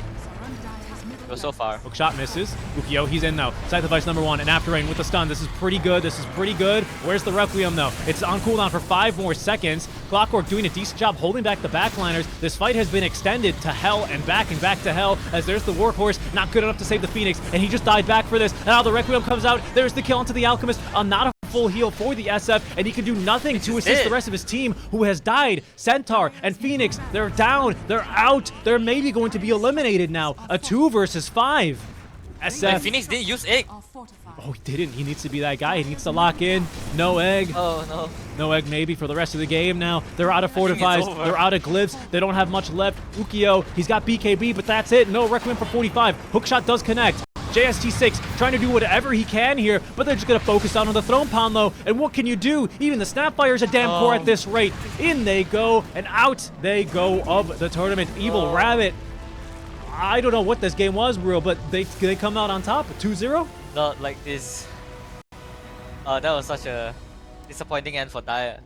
It was so far. Hook shot misses. Ukio, he's in now. Sight Device number 1, and after rain with the stun. This is pretty good. This is pretty good. Where's the Requiem, though? It's on cooldown for 5 more seconds. Clockwork doing a decent job holding back the backliners. This fight has been extended to hell and back to hell, as there's the Workhorse, not good enough to save the Phoenix, and he just died back for this. And now the Requiem comes out. There's the kill onto the Alchemist. Not a full heal for the SF, and he can do nothing to assist the rest of his team, who has died. Centaur and Phoenix, they're down. They're out. They're maybe going to be eliminated now. A 2 versus 5. And SF. Phoenix didn't use egg. Are fortified. Oh, he didn't. He needs to be that guy. He needs to lock in. No egg. Oh no. No egg maybe for the rest of the game now. They're out of think it's fortifies. over. They're out of glyphs. They don't have much left. Ukio, he's got BKB, but that's it. No Requiem for 45. Hookshot does connect. JST6 trying to do whatever he can here, but they're just going to focus on the Throne Pound, though. And what can you do? Even the Snapfire's a damn core at this rate. In they go, and out they go of the tournament. Evil Rabbit. I don't know what this game was, bro, but they come out on top, 2-0. Not like this. That was such a disappointing end for Dire.